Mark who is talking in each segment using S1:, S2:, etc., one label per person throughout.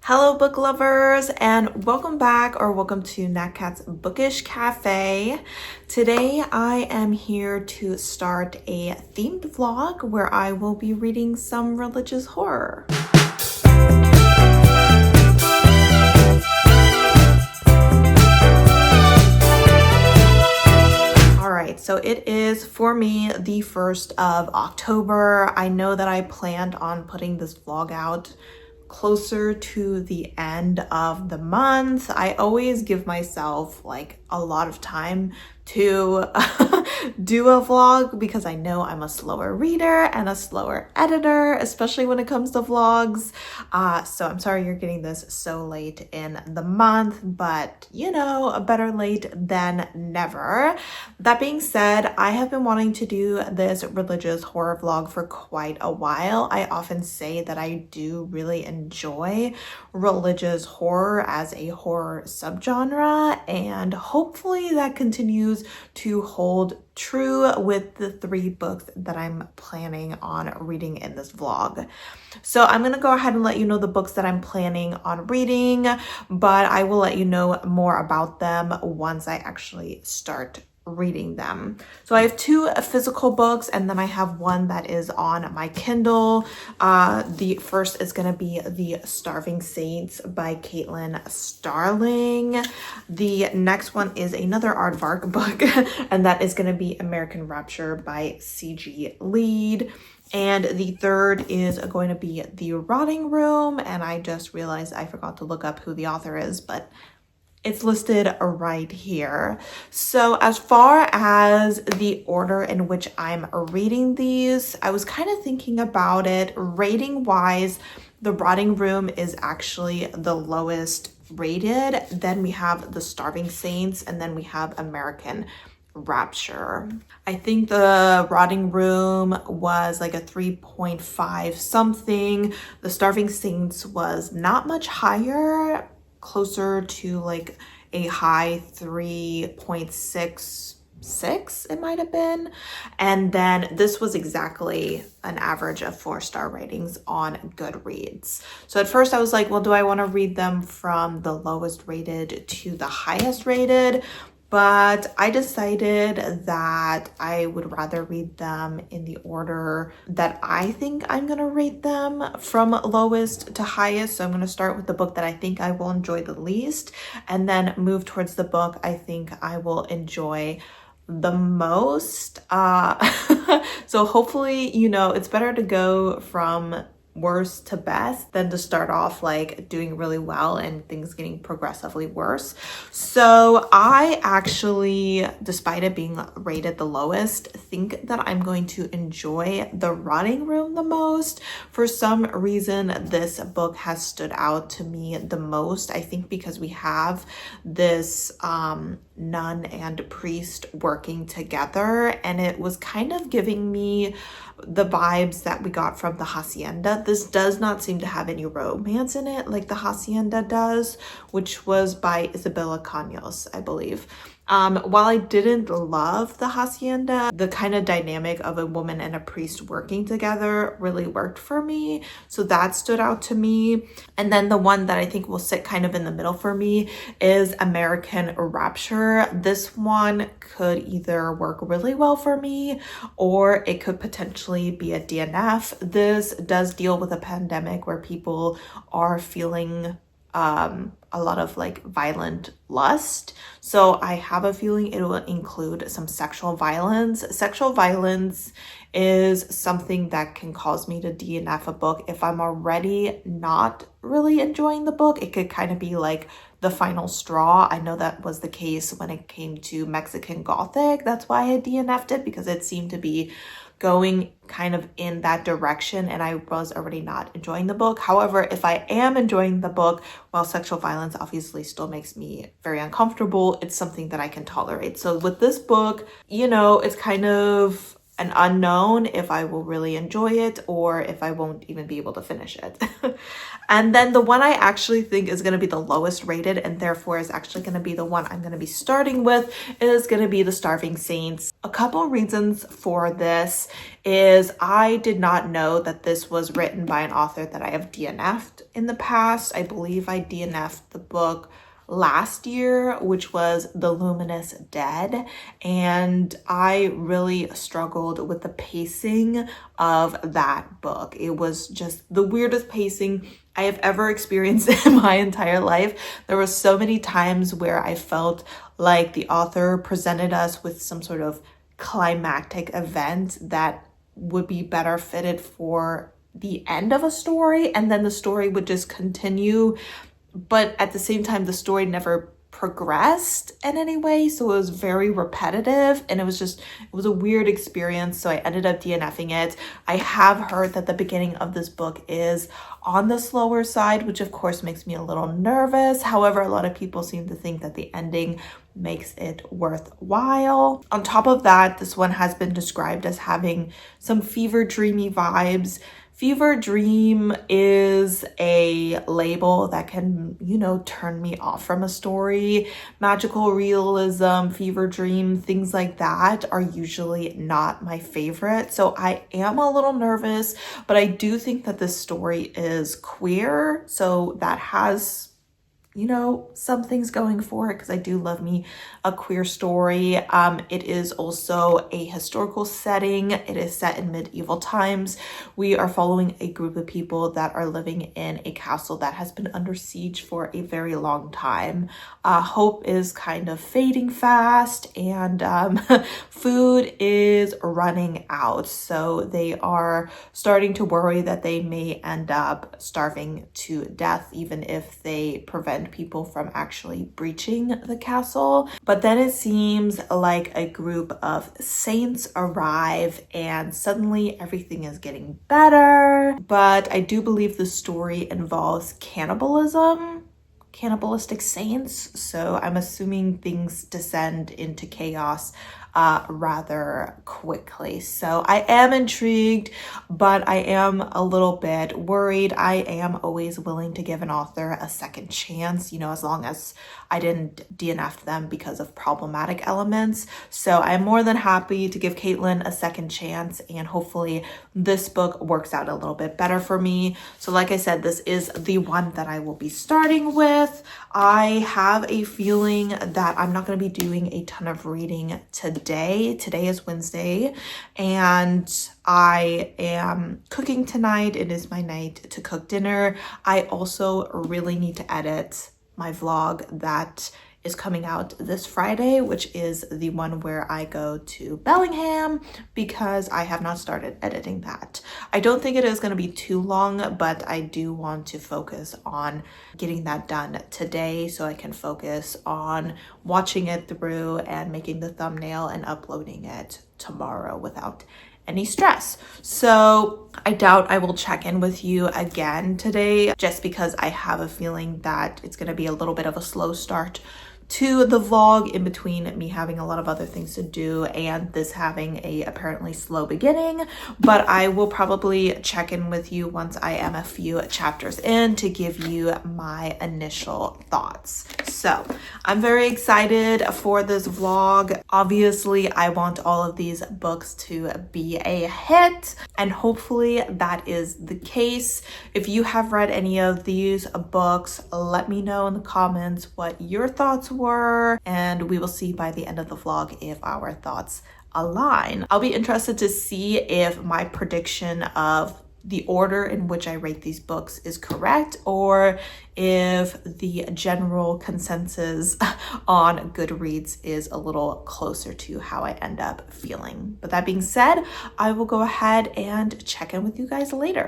S1: Hello book lovers, and welcome back or welcome to Natcat's Bookish Cafe. Today I am here to start a themed vlog where I will be reading some religious horror. Alright, so it is for me the 1st of October. I know that I planned on putting this vlog out closer to the end of the month. I always give myself like a lot of time to do a vlog because I know I'm a slower reader and a slower editor, especially when it comes to vlogs. So I'm sorry you're getting this so late in the month, but you know, better late than never. That being said, I have been wanting to do this religious horror vlog for quite a while. I often say that I do really enjoy religious horror as a horror subgenre, and hopefully that continues to hold true with the 3 books that I'm planning on reading in this vlog. So I'm gonna go ahead and let you know the books that I'm planning on reading, but I will let you know more about them once I actually start reading them. So I have 2 physical books, and then I have one that is on my Kindle. The first is going to be The Starving Saints by Caitlin Starling. The next one is another aardvark book, and that is going to be American Rapture by C.G. Lead. And the third is going to be The Rotting Room, and I just realized I forgot to look up who the author is, but it's listed right here. So as far as the order in which I'm reading these, I was kind of thinking about it. Rating wise, The Rotting Room is actually the lowest rated. Then we have The Starving Saints, and then we have American Rapture. I think The Rotting Room was like a 3.5 something. The Starving Saints was not much higher, closer to like a high 3.66 it might have been. And then this was exactly an average of 4-star ratings on Goodreads. So at first I was like, well, do I want to read them from the lowest rated to the highest rated? But I decided that I would rather read them in the order that I think I'm going to rate them from lowest to highest. So I'm going to start with the book that I think I will enjoy the least, and then move towards the book I think I will enjoy the most. So hopefully, you know, it's better to go from worst to best than to start off like doing really well and things getting progressively worse. So I actually, despite it being rated the lowest, think that I'm going to enjoy The Rotting Room the most. For some reason, this book has stood out to me the most. I think because we have this nun and priest working together, and it was kind of giving me the vibes that we got from The Hacienda. This does not seem to have any romance in it like The Hacienda does, which was by Isabella Caños, I believe. While I didn't love The Hacienda, the kind of dynamic of a woman and a priest working together really worked for me. So that stood out to me. And then the one that I think will sit kind of in the middle for me is American Rapture. This one could either work really well for me, or it could potentially be a DNF. This does deal with a pandemic where people are feeling a lot of like violent lust. So I have a feeling it will include some sexual violence. Sexual violence is something that can cause me to DNF a book. If I'm already not really enjoying the book, it could kind of be like the final straw. I know that was the case when it came to Mexican Gothic. That's why I DNF'd it, because it seemed to be going kind of in that direction and I was already not enjoying the book. However, if I am enjoying the book, while sexual violence obviously still makes me very uncomfortable, it's something that I can tolerate. So with this book, you know, it's kind of an unknown if I will really enjoy it or if I won't even be able to finish it. And then the one I actually think is going to be the lowest rated and therefore is actually going to be the one I'm going to be starting with is going to be The Starving Saints. A couple reasons for this is I did not know that this was written by an author that I have DNF'd in the past. I believe I DNF'd the book last year, which was The Luminous Dead, and I really struggled with the pacing of that book. It was just the weirdest pacing I have ever experienced in my entire life. There were so many times where I felt like the author presented us with some sort of climactic event that would be better fitted for the end of a story, and then the story would just continue, but at the same time the story never progressed in any way, so it was very repetitive and it was a weird experience, so I ended up DNFing it. I have heard that the beginning of this book is on the slower side, which of course makes me a little nervous. However, a lot of people seem to think that the ending makes it worthwhile. On top of that, this one has been described as having some fever dreamy vibes. Fever dream is a label that can, turn me off from a story. Magical realism, fever dream, things like that are usually not my favorite. So I am a little nervous, but I do think that this story is queer. So that has, some things going for it because I do love me a queer story. It is also a historical setting. It is set in medieval times. We are following a group of people that are living in a castle that has been under siege for a very long time. Hope is kind of fading fast and food is running out. So they are starting to worry that they may end up starving to death even if they prevent people from actually breaching the castle. But then it seems like a group of saints arrive and suddenly everything is getting better. But I do believe the story involves cannibalistic saints, so I'm assuming things descend into chaos rather quickly. So I am intrigued, but I am a little bit worried. I am always willing to give an author a second chance, as long as I didn't DNF them because of problematic elements. So I'm more than happy to give Caitlin a second chance, and hopefully this book works out a little bit better for me. So like I said, this is the one that I will be starting with. I have a feeling that I'm not going to be doing a ton of reading today. Today is Wednesday and I am cooking tonight. It is my night to cook dinner. I also really need to edit my vlog that is coming out this Friday, which is the one where I go to Bellingham, because I have not started editing that. I don't think it is going to be too long, but I do want to focus on getting that done today so I can focus on watching it through and making the thumbnail and uploading it tomorrow without any stress. So I doubt I will check in with you again today, just because I have a feeling that it's going to be a little bit of a slow start to the vlog in between me having a lot of other things to do and this having a apparently slow beginning. But I will probably check in with you once I am a few chapters in to give you my initial thoughts. So I'm very excited for this vlog. Obviously, I want all of these books to be a hit, and hopefully that is the case. If you have read any of these books, let me know in the comments what your thoughts were, and we will see by the end of the vlog if our thoughts align. I'll be interested to see if my prediction of the order in which I rate these books is correct, or if the general consensus on Goodreads is a little closer to how I end up feeling. But that being said, I will go ahead and check in with you guys later.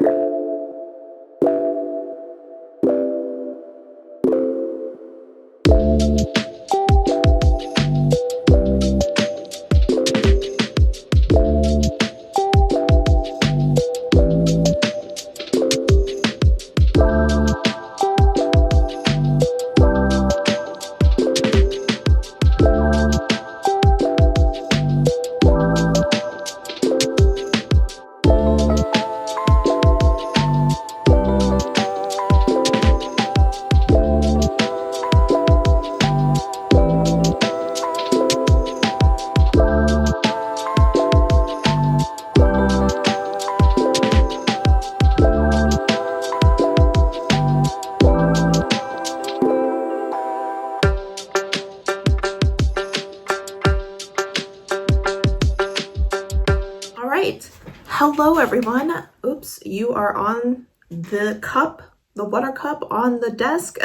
S1: Hello everyone. Oops, you are on the water cup on the desk.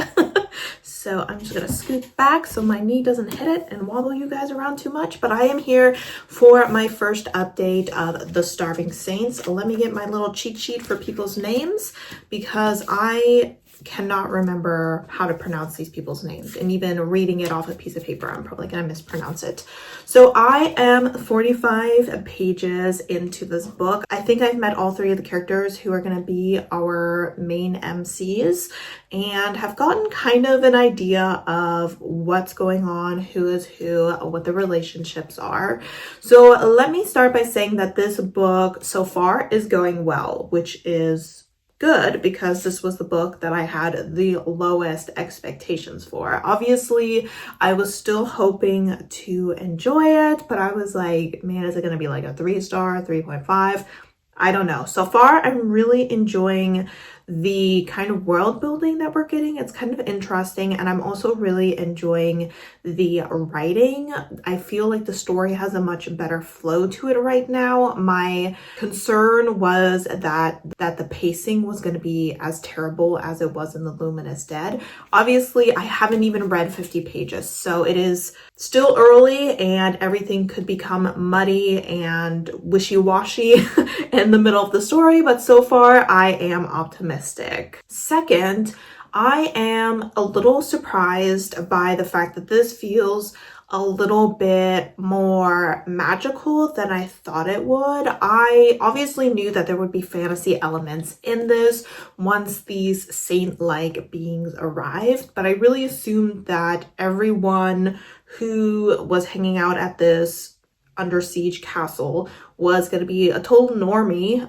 S1: So I'm just gonna scoot back so my knee doesn't hit it and wobble you guys around too much. But I am here for my first update of The Starving Saints. Let me get my little cheat sheet for people's names because I cannot remember how to pronounce these people's names, and even reading it off a piece of paper I'm probably gonna mispronounce it. So I am 45 pages into this book. I think I've met all three of the characters who are gonna be our main MCs and have gotten kind of an idea of what's going on, who is who, what the relationships are. So let me start by saying that this book so far is going well, which is good because this was the book that I had the lowest expectations for. Obviously, I was still hoping to enjoy it, but I was like, man, is it going to be like a 3-star, 3.5? I don't know. So far, I'm really enjoying the kind of world building that we're getting. It's kind of interesting, and I'm also really enjoying the writing. I feel like the story has a much better flow to it right now. My concern was that the pacing was going to be as terrible as it was in The Luminous Dead. Obviously, I haven't even read 50 pages, so it is still early and everything could become muddy and wishy-washy in the middle of the story, but so far I am optimistic. Second, I am a little surprised by the fact that this feels a little bit more magical than I thought it would. I obviously knew that there would be fantasy elements in this once these saint-like beings arrived, but I really assumed that everyone who was hanging out at this under siege castle was going to be a total normie,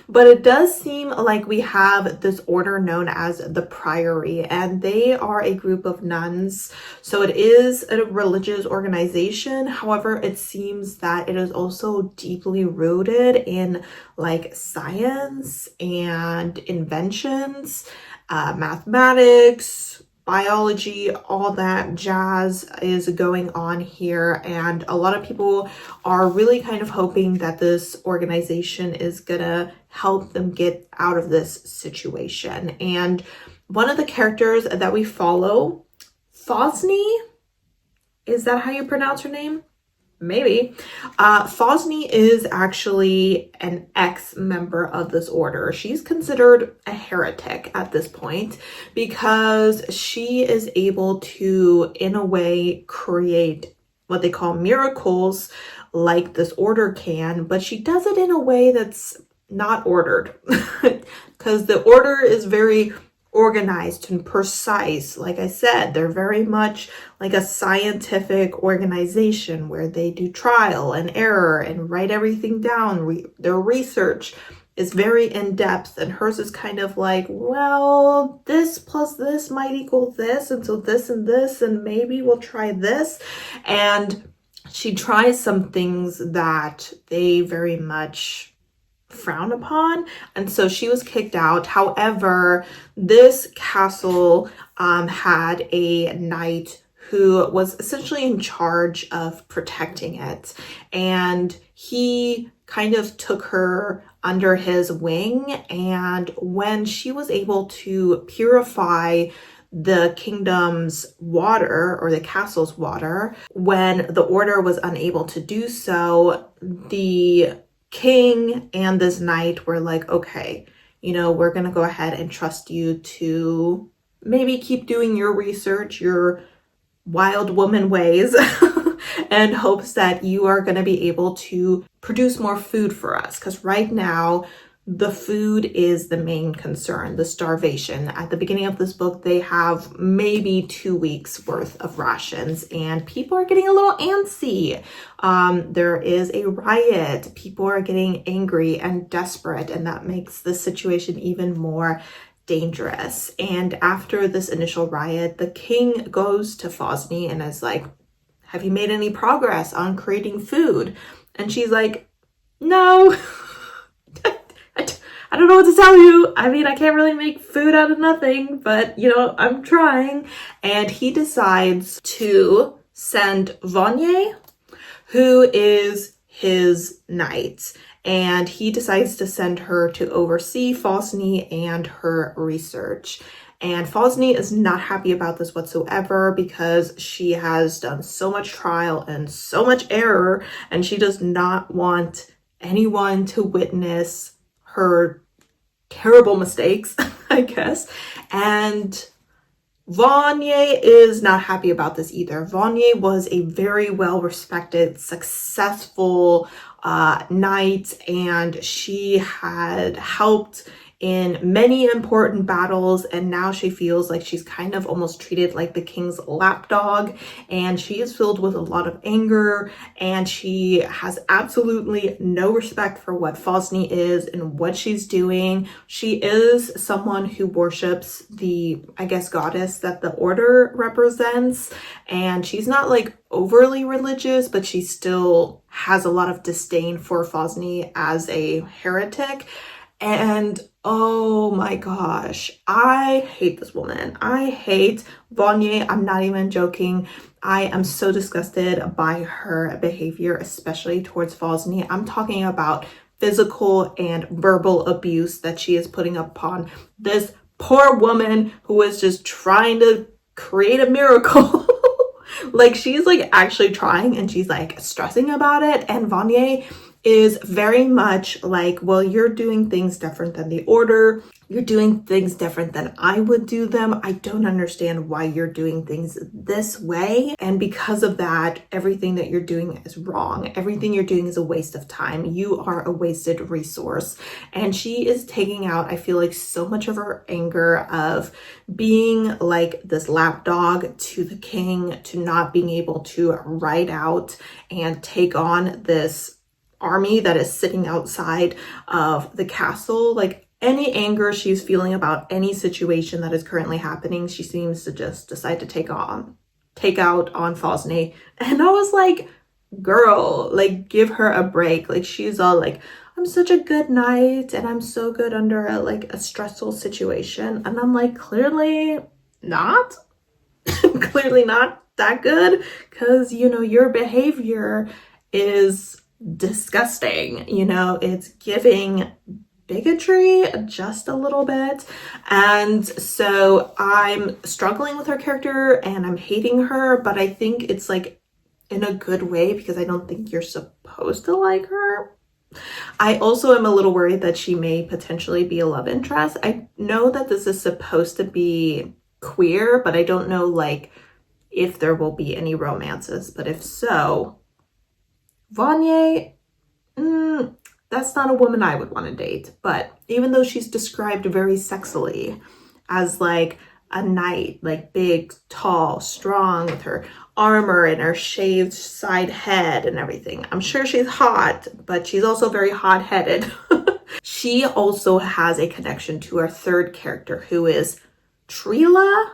S1: but it does seem like we have this order known as the Priory, and they are a group of nuns, so it is a religious organization. However, it seems that it is also deeply rooted in like science and inventions, mathematics, biology, all that jazz is going on here, and a lot of people are really kind of hoping that this organization is gonna help them get out of this situation. And one of the characters that we follow, Fosni, is that how you pronounce her name? Maybe. Fosni is actually an ex-member of this order. She's considered a heretic at this point because she is able to, in a way, create what they call miracles like this order can, but she does it in a way that's not ordered because the order is very organized and precise. Like I said, they're very much like a scientific organization where they do trial and error and write everything down. Their research is very in-depth, and hers is kind of like, well, this plus this might equal this, and so this and this, and maybe we'll try this. And she tries some things that they very much frown upon, and so she was kicked out. However, this castle had a knight who was essentially in charge of protecting it, and he kind of took her under his wing. And when she was able to purify the kingdom's water, or the castle's water, when the order was unable to do so, the king and this knight were like, okay, you know, we're gonna go ahead and trust you to maybe keep doing your research, your wild woman ways, and hopes that you are gonna be able to produce more food for us. Because right now, the food is the main concern, the starvation. At the beginning of this book, they have maybe 2 weeks worth of rations, and people are getting a little antsy. There is a riot. People are getting angry and desperate, and that makes the situation even more dangerous. And after this initial riot, the king goes to Fosni and is like, have you made any progress on creating food? And she's like, no. I don't know what to tell you. I mean, I can't really make food out of nothing, but you know, I'm trying. And he decides to send Vonye, who is his knight. and he decides to send her to oversee Falsny and her research. And Falsny is not happy about this whatsoever because she has done so much trial and so much error, and she does not want anyone to witness her terrible mistakes, I guess. And Vanier is not happy about this either. Vanier was a very well-respected, successful knight, and she had helped in many important battles, and now she feels like she's kind of almost treated like the king's lapdog, and she is filled with a lot of anger, and she has absolutely no respect for what Falsny is and what she's doing. She is someone who worships the, I guess, goddess that the order represents, and she's not like overly religious, but she still has a lot of disdain for Falsny as a heretic. And oh my gosh, I hate this woman. I hate Vanier. I'm not even joking. I am so disgusted by her behavior, especially towards Falsny. I'm talking about physical and verbal abuse that she is putting upon this poor woman who is just trying to create a miracle. Like, she's like actually trying, and she's like stressing about it, and Vanier is very much like, well, you're doing things different than the order. You're doing things different than I would do them. I don't understand why you're doing things this way. And because of that, everything that you're doing is wrong. Everything you're doing is a waste of time. You are a wasted resource. And she is taking out, I feel like, so much of her anger of being like this lapdog to the king, to not being able to ride out and take on this army that is sitting outside of the castle. Like, any anger she's feeling about any situation that is currently happening, she seems to just decide to take out on Falsny. And I was like, girl, like, give her a break. Like, she's all like, I'm such a good knight and I'm so good under a stressful situation. And I'm like, clearly not. Clearly not that good, because, you know, your behavior is disgusting. You know, it's giving bigotry just a little bit. And so I'm struggling with her character and I'm hating her, but I think it's like in a good way, because I don't think you're supposed to like her. I also am a little worried that she may potentially be a love interest. I know that this is supposed to be queer, but I don't know like if there will be any romances. But if so, Vanier, that's not a woman I would want to date. But even though she's described very sexily as like a knight, like big, tall, strong, with her armor and her shaved side head and everything, I'm sure she's hot, but she's also very hot-headed. She also has a connection to our third character, who is Trilla,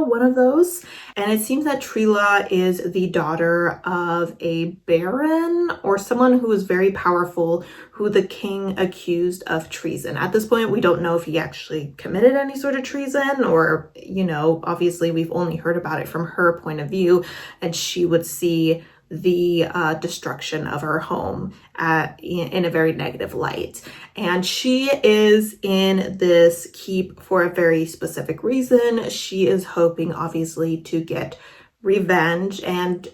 S1: one of those. And it seems that Trilla is the daughter of a baron or someone who is very powerful, who the king accused of treason. At this point, we don't know if he actually committed any sort of treason, or, you know, obviously we've only heard about it from her point of view, and she would see the destruction of her home in a very negative light. And she is in this keep for a very specific reason. She is hoping, obviously, to get revenge, and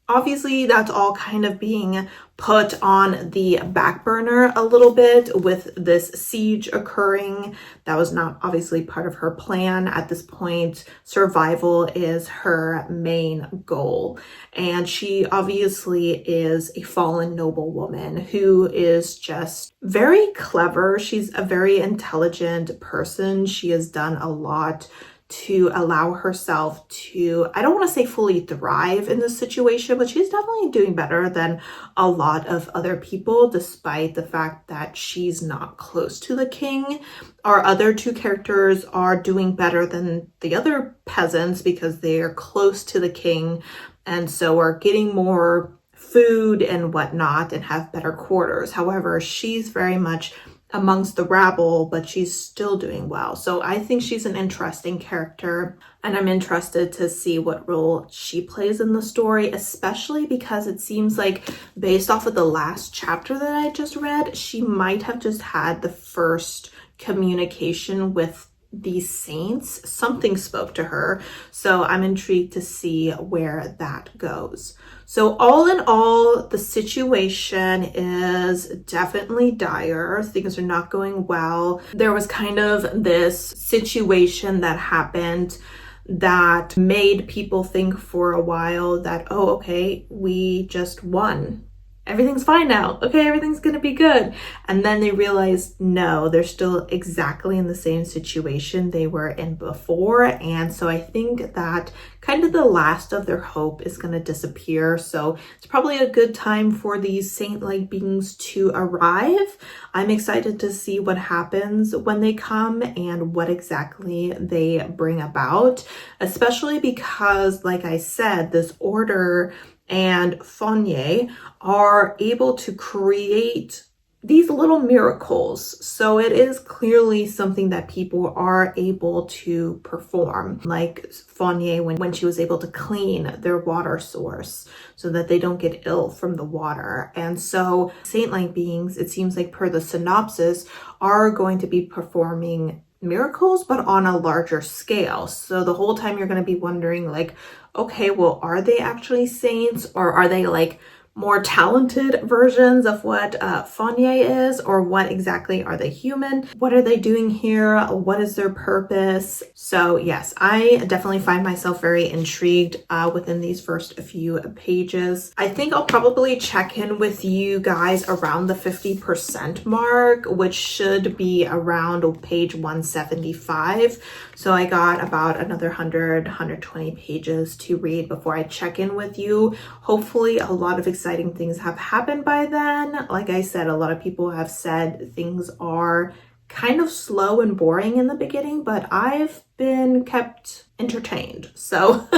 S1: obviously that's all kind of being put on the back burner a little bit with this siege occurring. That was not obviously part of her plan. At this point, survival is her main goal. And she obviously is a fallen noble woman who is just very clever. She's a very intelligent person. She has done a lot to allow herself to, I don't want to say fully thrive in this situation, but she's definitely doing better than a lot of other people, despite the fact that she's not close to the king. Our other two characters are doing better than the other peasants because they are close to the king, and so are getting more food and whatnot and have better quarters. However, she's very much amongst the rabble, but she's still doing well. So I think she's an interesting character, and I'm interested to see what role she plays in the story, especially because it seems like, based off of the last chapter that I just read, she might have just had the first communication with these saints. Something spoke to her, so I'm intrigued to see where that goes. So all in all, the situation is definitely dire. Things are not going well. There was kind of this situation that happened that made people think for a while that, oh, okay, we just won. Everything's fine now. Okay, everything's gonna be good. And then they realized, no, they're still exactly in the same situation they were in before. And so I think that kind of the last of their hope is gonna disappear. So it's probably a good time for these saint-like beings to arrive. I'm excited to see what happens when they come and what exactly they bring about, especially because, like I said, this order and Fonye are able to create these little miracles. So it is clearly something that people are able to perform, like Fonye when she was able to clean their water source so that they don't get ill from the water. And so saint-like beings, it seems like per the synopsis, are going to be performing miracles, but on a larger scale. So the whole time you're going to be wondering, like, okay, well, are they actually saints, or are they like more talented versions of what Fonye is, or what exactly are they human? What are they doing here? What is their purpose? So yes, I definitely find myself very intrigued within these first few pages. I think I'll probably check in with you guys around the 50% mark, which should be around page 175. So I got about another 120 pages to read before I check in with you. Hopefully a lot of exciting things have happened by then. Like I said, a lot of people have said things are kind of slow and boring in the beginning, but I've been kept entertained. So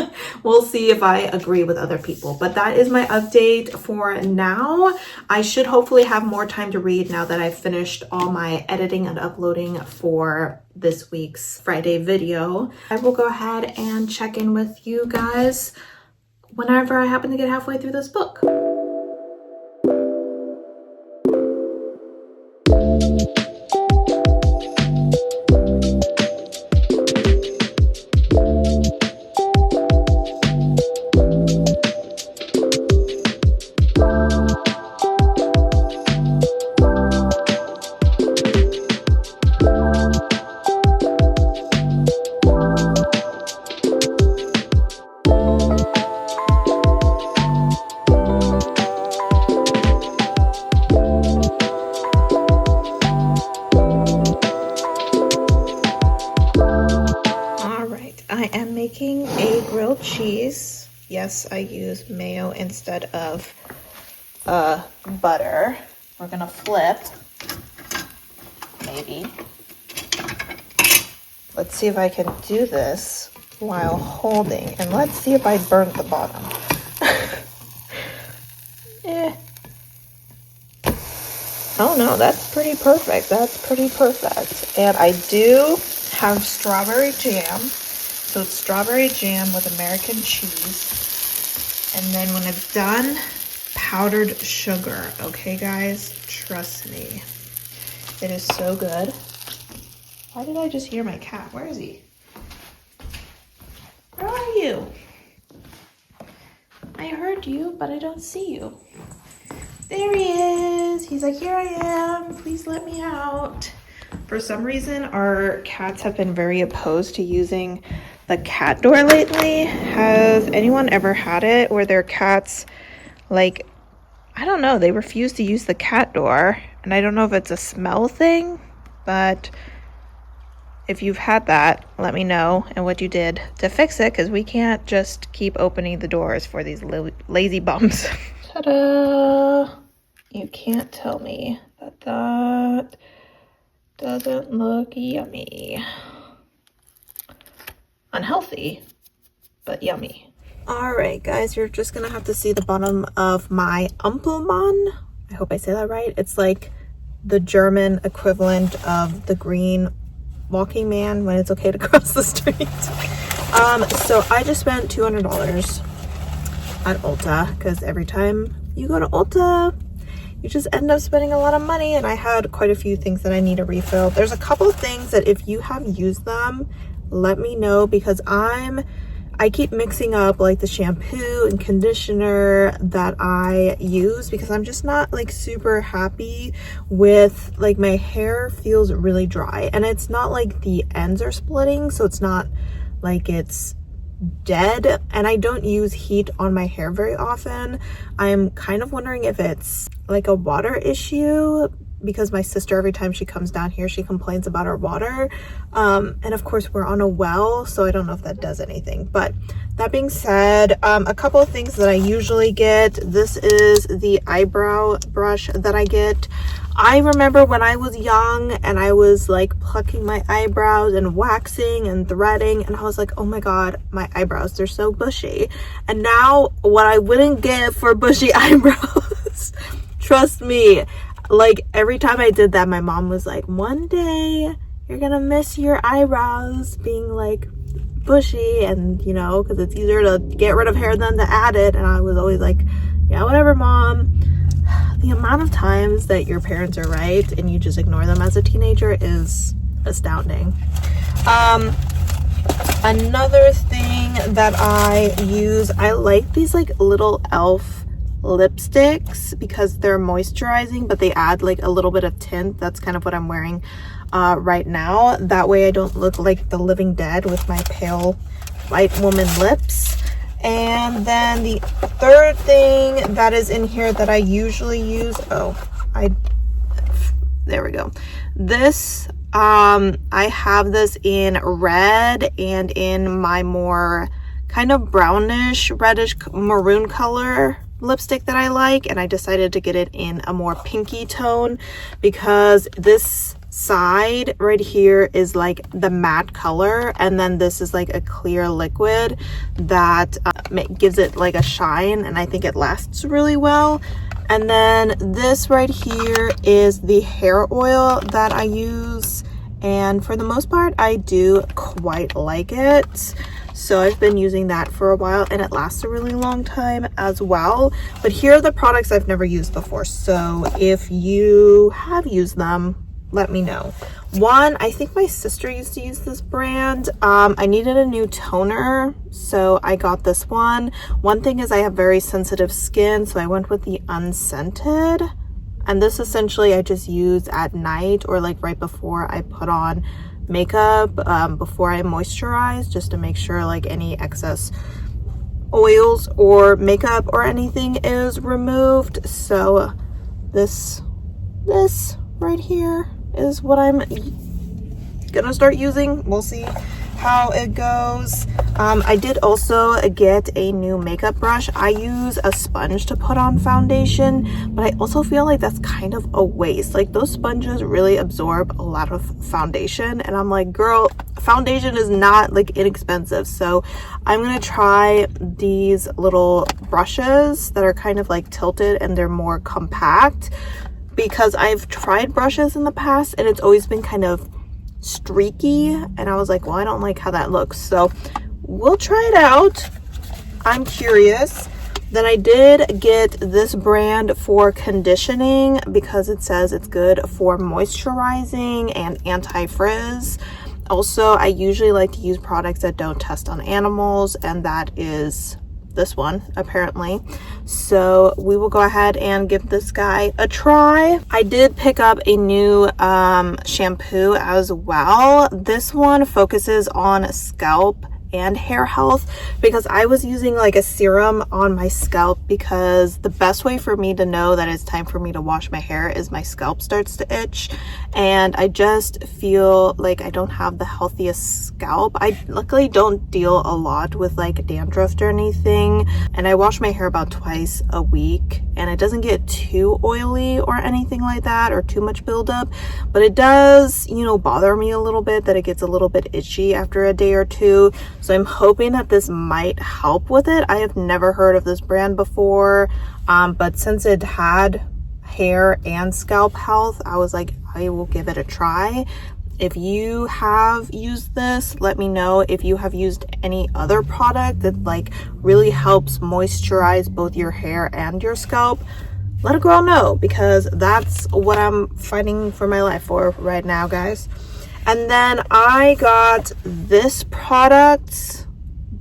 S1: we'll see if I agree with other people. But that is my update for now. I should hopefully have more time to read now that I've finished all my editing and uploading for this week's Friday video. I will go ahead and check in with you guys whenever I happen to get halfway through this book. Making a grilled cheese. Yes, I use mayo instead of butter. We're gonna flip, maybe. Let's see if I can do this while holding, and let's see if I burnt the bottom. Oh no, that's pretty perfect. That's pretty perfect. And I do have strawberry jam. So it's strawberry jam with American cheese. And then when it's done, powdered sugar. Okay, guys? Trust me. It is so good. Why did I just hear my cat? Where is he? Where are you? I heard you, but I don't see you. There he is. He's like, here I am. Please let me out. For some reason, our cats have been very opposed to using the cat door lately. Has anyone ever had it where their cats, like, I don't know, they refuse to use the cat door? And I don't know if it's a smell thing, but if you've had that, let me know and what you did to fix it, because we can't just keep opening the doors for these lazy bums. Ta-da! You can't tell me that that doesn't look yummy. Unhealthy, but yummy. All right, guys, you're just gonna have to see the bottom of my Ampelmann. I hope I say that right. It's like the German equivalent of the green walking man when it's okay to cross the street. So I just spent $200 at Ulta, because every time you go to Ulta, you just end up spending a lot of money, and I had quite a few things that I need to refill. There's a couple of things that if you have used them, let me know, because I keep mixing up like the shampoo and conditioner that I use, because I'm just not like super happy with, like, my hair feels really dry, and it's not like the ends are splitting, so it's not like it's dead, and I don't use heat on my hair very often. I'm kind of wondering if it's like a water issue, because my sister, every time she comes down here, she complains about our water, and of course we're on a well, so I don't know if that does anything. But that being said, a couple of things that I usually get. This is the eyebrow brush that I get. I remember when I was young and I was like plucking my eyebrows and waxing and threading, and I was like, oh my god, my eyebrows, they're so bushy. And now what I wouldn't get for bushy eyebrows, trust me, like every time I did that, my mom was like, one day you're gonna miss your eyebrows being like bushy, and you know, because it's easier to get rid of hair than to add it. And I was always like, yeah, whatever, mom. The amount of times that your parents are right and you just ignore them as a teenager is astounding. Another thing that I use, I like these like little elf lipsticks because they're moisturizing, but they add like a little bit of tint. That's kind of what I'm wearing right now. That way I don't look like the living dead with my pale white woman lips. And then the third thing that is in here that I usually use, there we go. This, I have this in red and in my more kind of brownish, reddish maroon color lipstick that I like, and I decided to get it in a more pinky tone because this side right here is like the matte color, and then this is like a clear liquid that gives it like a shine, and I think it lasts really well. And then this right here is the hair oil that I use, and for the most part I do quite like it. So I've been using that for a while, and it lasts a really long time as well. But here are the products I've never used before, so if you have used them, let me know. One, I think my sister used to use this brand. I needed a new toner, so I got this one. One thing is I have very sensitive skin, so I went with the unscented. And this essentially I just use at night or like right before I put on makeup, before I moisturize, just to make sure like any excess oils or makeup or anything is removed. So this right here is what I'm gonna start using. We'll see how it goes. I did also get a new makeup brush. I use a sponge to put on foundation, but I also feel like that's kind of a waste. Like those sponges really absorb a lot of foundation, and I'm like, girl, foundation is not like inexpensive. So I'm gonna try these little brushes that are kind of like tilted and they're more compact, because I've tried brushes in the past and it's always been kind of streaky, and I was like, well, I don't like how that looks, so we'll try it out. I'm curious. Then I did get this brand for conditioning because it says it's good for moisturizing and anti-frizz. Also, I usually like to use products that don't test on animals, and that is this one apparently. So we will go ahead and give this guy a try. I did pick up a new shampoo as well. This one focuses on scalp and hair health, because I was using like a serum on my scalp, because the best way for me to know that it's time for me to wash my hair is my scalp starts to itch, and I just feel like I don't have the healthiest scalp. I luckily don't deal a lot with like dandruff or anything, and I wash my hair about twice a week, and it doesn't get too oily or anything like that, or too much buildup, but it does, you know, bother me a little bit that it gets a little bit itchy after a day or two. So I'm hoping that this might help with it. I have never heard of this brand before, but since it had hair and scalp health, I was like, I will give it a try. If you have used this, let me know. If you have used any other product that like really helps moisturize both your hair and your scalp, let a girl know, because that's what I'm fighting for my life for right now, guys. And then I got this product,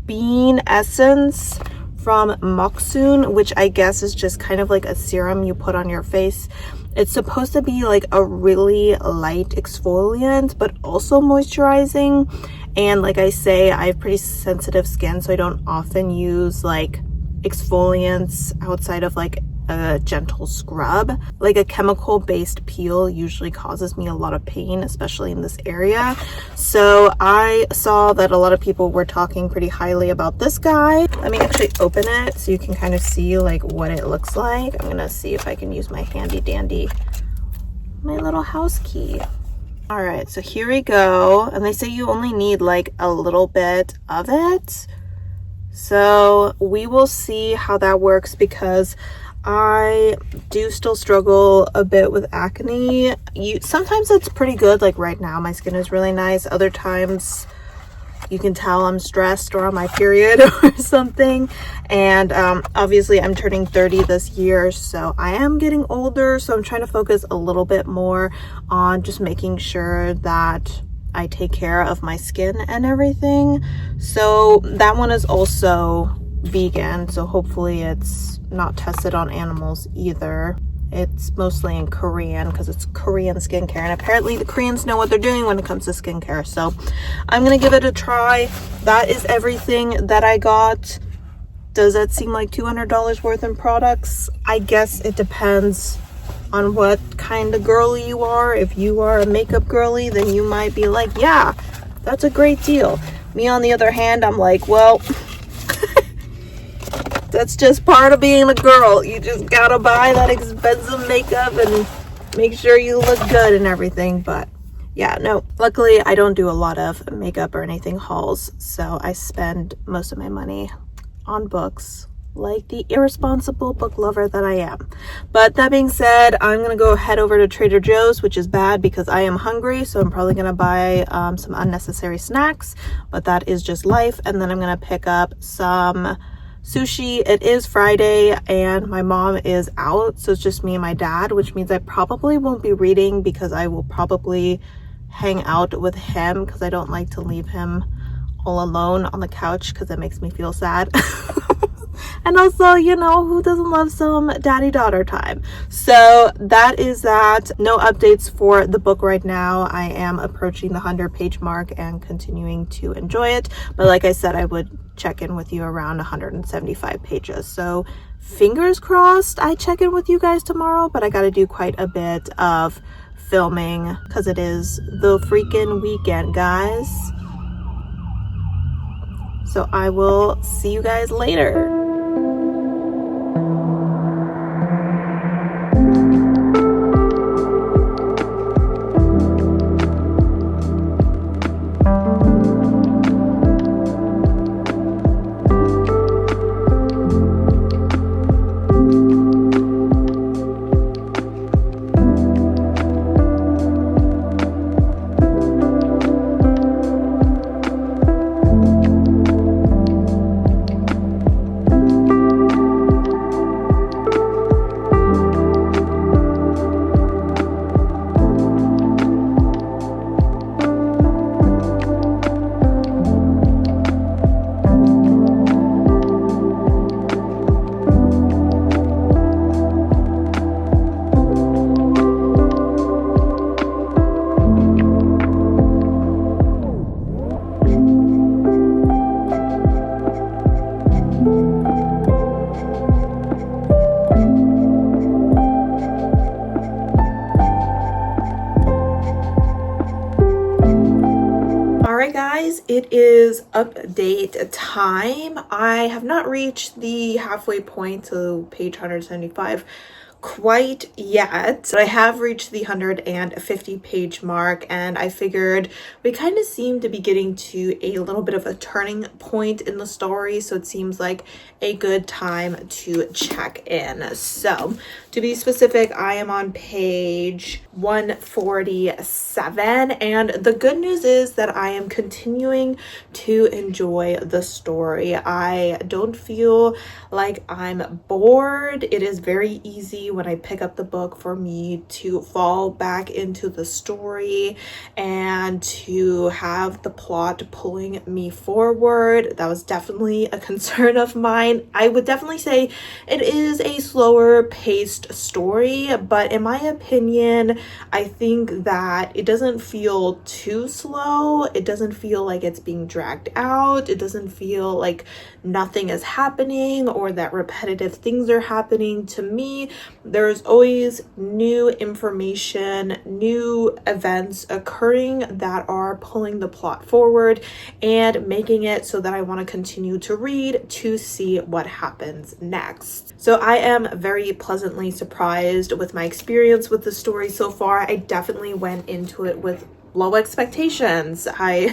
S1: Bean Essence from Moksoon, which I guess is just kind of like a serum you put on your face. It's supposed to be like a really light exfoliant, but also moisturizing. And like I say, I have pretty sensitive skin, so I don't often use like exfoliants outside of like a gentle scrub. Like a chemical based peel usually causes me a lot of pain, especially in this area. So I saw that a lot of people were talking pretty highly about this guy. Let me actually open it so you can kind of see like what it looks like. I'm gonna see if I can use my handy dandy, my little house key. All right, so here we go. And they say you only need like a little bit of it. So we will see how that works, because I do still struggle a bit with acne. Sometimes it's pretty good, like right now my skin is really nice. Other times you can tell I'm stressed or on my period or something. And obviously I'm turning 30 this year, so I am getting older, so I'm trying to focus a little bit more on just making sure that I take care of my skin and everything. So that one is also vegan, so hopefully it's not tested on animals either. It's mostly in Korean because it's Korean skincare, and apparently the Koreans know what they're doing when it comes to skincare. So I'm gonna give it a try. That is everything that I got. Does that seem like $200 worth in products? I guess it depends on what kind of girly you are. If you are a makeup girly, then you might be like, yeah, that's a great deal. Me on the other hand, I'm like, well, that's just part of being a girl. You just gotta buy that expensive makeup and make sure you look good and everything. But yeah, no, luckily I don't do a lot of makeup or anything hauls, so I spend most of my money on books, like the irresponsible book lover that I am. But that being said, I'm gonna go head over to Trader Joe's, which is bad because I am hungry, so I'm probably gonna buy some unnecessary snacks, but that is just life. And then I'm gonna pick up some sushi. It is Friday and my mom is out, so it's just me and my dad, which means I probably won't be reading because I will probably hang out with him, because I don't like to leave him all alone on the couch because it makes me feel sad. And also, you know, who doesn't love some daddy-daughter time? So that is that. No updates for the book right now. I am approaching the 100-page mark and continuing to enjoy it. But like I said, I would check in with you around 175 pages. So fingers crossed I check in with you guys tomorrow, but I got to do quite a bit of filming because it is the freaking weekend, guys. So I will see you guys later. It is update time. I have not reached the halfway point to page 175 quite yet, but I have reached the 150 page mark, and I figured we kind of seem to be getting to a little bit of a turning point in the story, so it seems like a good time to check in. So to be specific, I am on page 147, and the good news is that I am continuing to enjoy the story. I don't feel like I'm bored. It is very easy when I pick up the book for me to fall back into the story and to have the plot pulling me forward. That was definitely a concern of mine. I would definitely say it is a slower paced story, but in my opinion, I think that it doesn't feel too slow. It doesn't feel like it's being dragged out. It doesn't feel like nothing is happening or that repetitive things are happening. To me, there's always new information, new events occurring that are pulling the plot forward and making it so that I want to continue to read to see what happens next. So I am very pleasantly surprised with my experience with the story so far. I definitely went into it with low expectations. I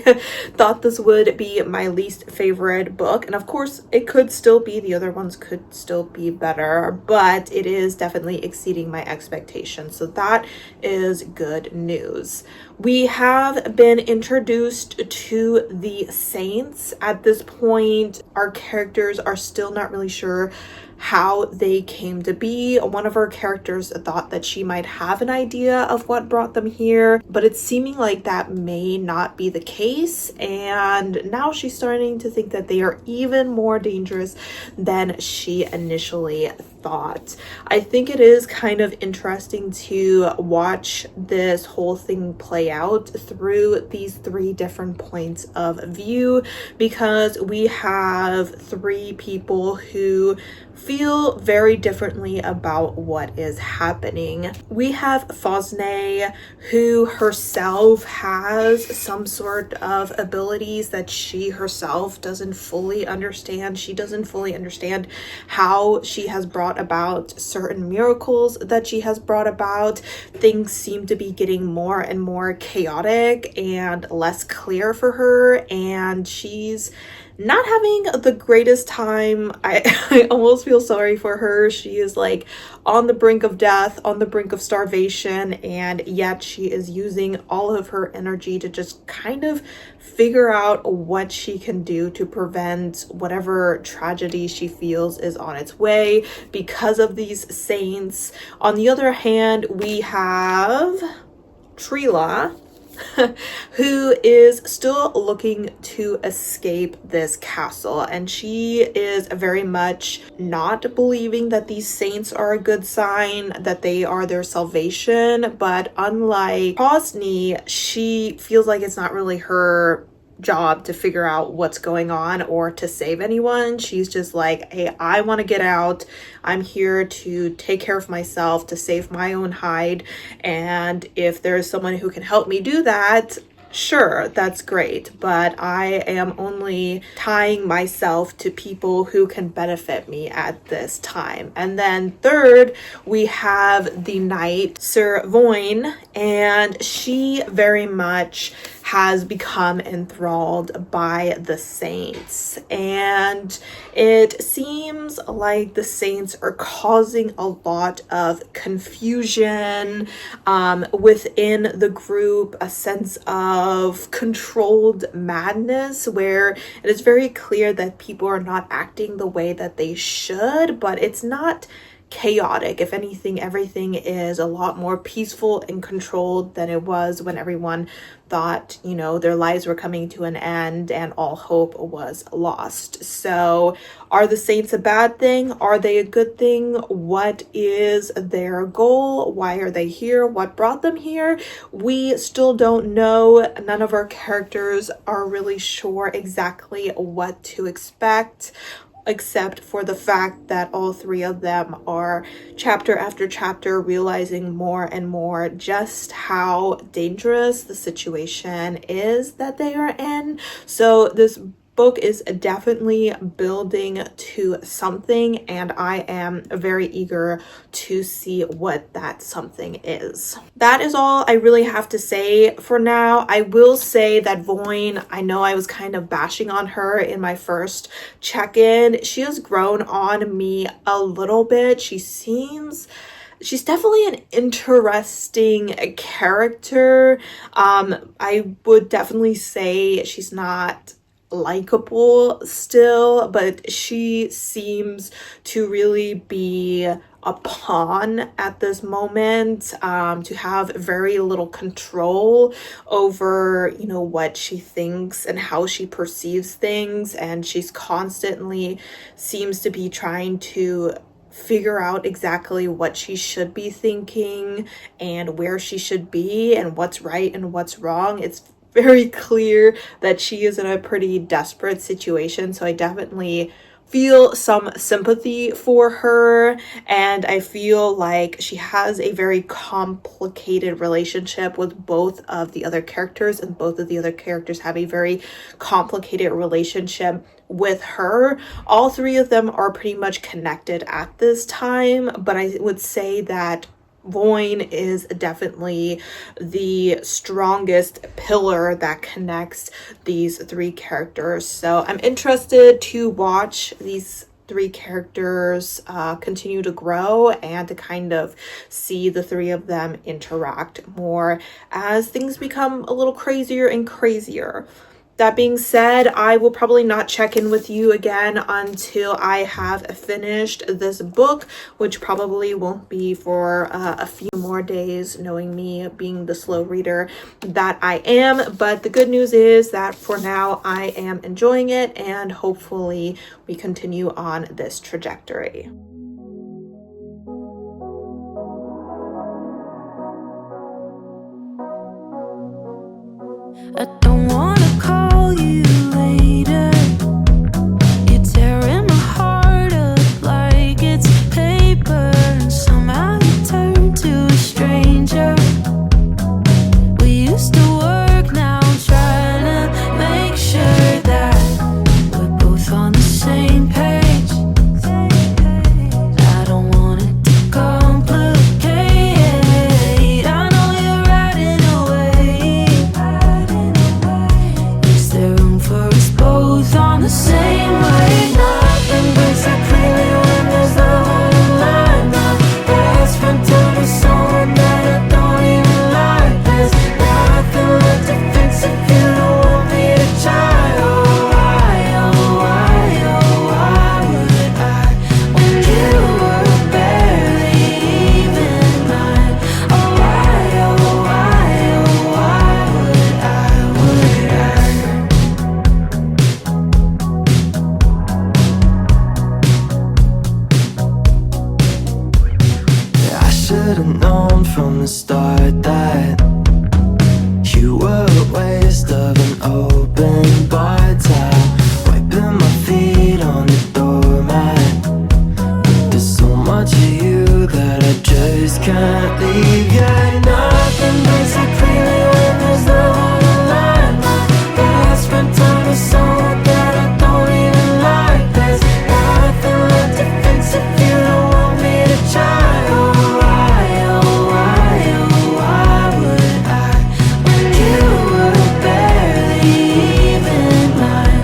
S1: thought this would be my least favorite book, and of course it could still be, the other ones could still be better, but it is definitely exceeding my expectations, so that is good news. We have been introduced to the Saints. At this point, our characters are still not really sure how they came to be. One of our characters thought that she might have an idea of what brought them here, but it's seeming like that may not be the case, and now she's starting to think that they are even more dangerous than she initially thought. I think it is kind of interesting to watch this whole thing play out through these three different points of view, because we have three people who feel very differently about what is happening. We have Fosne, who herself has some sort of abilities that she herself doesn't fully understand. She doesn't fully understand how she has brought about certain miracles that she has brought about. Things seem to be getting more and more chaotic and less clear for her, and she's not having the greatest time. I almost feel sorry for her. She is like on the brink of death, on the brink of starvation, and yet she is using all of her energy to just kind of figure out what she can do to prevent whatever tragedy she feels is on its way because of these saints. On the other hand, we have Trila, who is still looking to escape this castle, and she is very much not believing that these saints are a good sign, that they are their salvation. But unlike Posny, she feels like it's not really her job to figure out what's going on or to save anyone. She's just like, hey, I want to get out. I'm here to take care of myself, to save my own hide, and if there's someone who can help me do that, sure, that's great, but I am only tying myself to people who can benefit me at this time. And then third, we have the knight, Sir Voin, and she very much has become enthralled by the saints, and it seems like the saints are causing a lot of confusion within the group, a sense of controlled madness where it is very clear that people are not acting the way that they should, but it's not chaotic. If anything, everything is a lot more peaceful and controlled than it was when everyone thought, you know, their lives were coming to an end and all hope was lost. So are the saints a bad thing? Are they a good thing? What is their goal? Why are they here? What brought them here? We still don't know. None of our characters are really sure exactly what to expect, except for the fact that all three of them are chapter after chapter realizing more and more just how dangerous the situation is that they are in. So this book is definitely building to something, and I am very eager to see what that something is. That is all I really have to say for now. I will say that Voin, I know I was kind of bashing on her in my first check-in. She has grown on me a little bit. She's definitely an interesting character. I would definitely say she's not likable still, but she seems to really be a pawn at this moment, to have very little control over, you know, what she thinks and how she perceives things, and she's constantly seems to be trying to figure out exactly what she should be thinking and where she should be and what's right and what's wrong. It's very clear that she is in a pretty desperate situation, so I definitely feel some sympathy for her, and I feel like she has a very complicated relationship with both of the other characters, and both of the other characters have a very complicated relationship with her. All three of them are pretty much connected at this time, but I would say that Voin is definitely the strongest pillar that connects these three characters. So I'm interested to watch these three characters continue to grow and to kind of see the three of them interact more as things become a little crazier and crazier. That being said, I will probably not check in with you again until I have finished this book, which probably won't be for a few more days, knowing me being the slow reader that I am. But the good news is that for now, I am enjoying it, and hopefully we continue on this trajectory.
S2: I don't wanna call you later. You're tearing my heart up like it's paper, and somehow you turn to a stranger. We used to work, now I'm trying to make sure that we're both on the same page. I don't want it to complicate. I know you're riding away. Is there room for us both on the same way? Nothing breaks so clearly when there's love on the line. My best friend told me someone that I don't even like. There's nothing left to fix if you don't want me to try. Oh, why would I, when you were barely even mine? Oh, why would I? I should've known from the start that you were a waste of an open bar towel, wiping my feet on the doormat. But there's so much of you that I just can't leave. Yeah, nothing breaks so clearly when there's love on the line. My best friend told me someone that I don't even like. There's nothing left to fix if you don't want me to try. Oh, why would I, when you were barely even mine?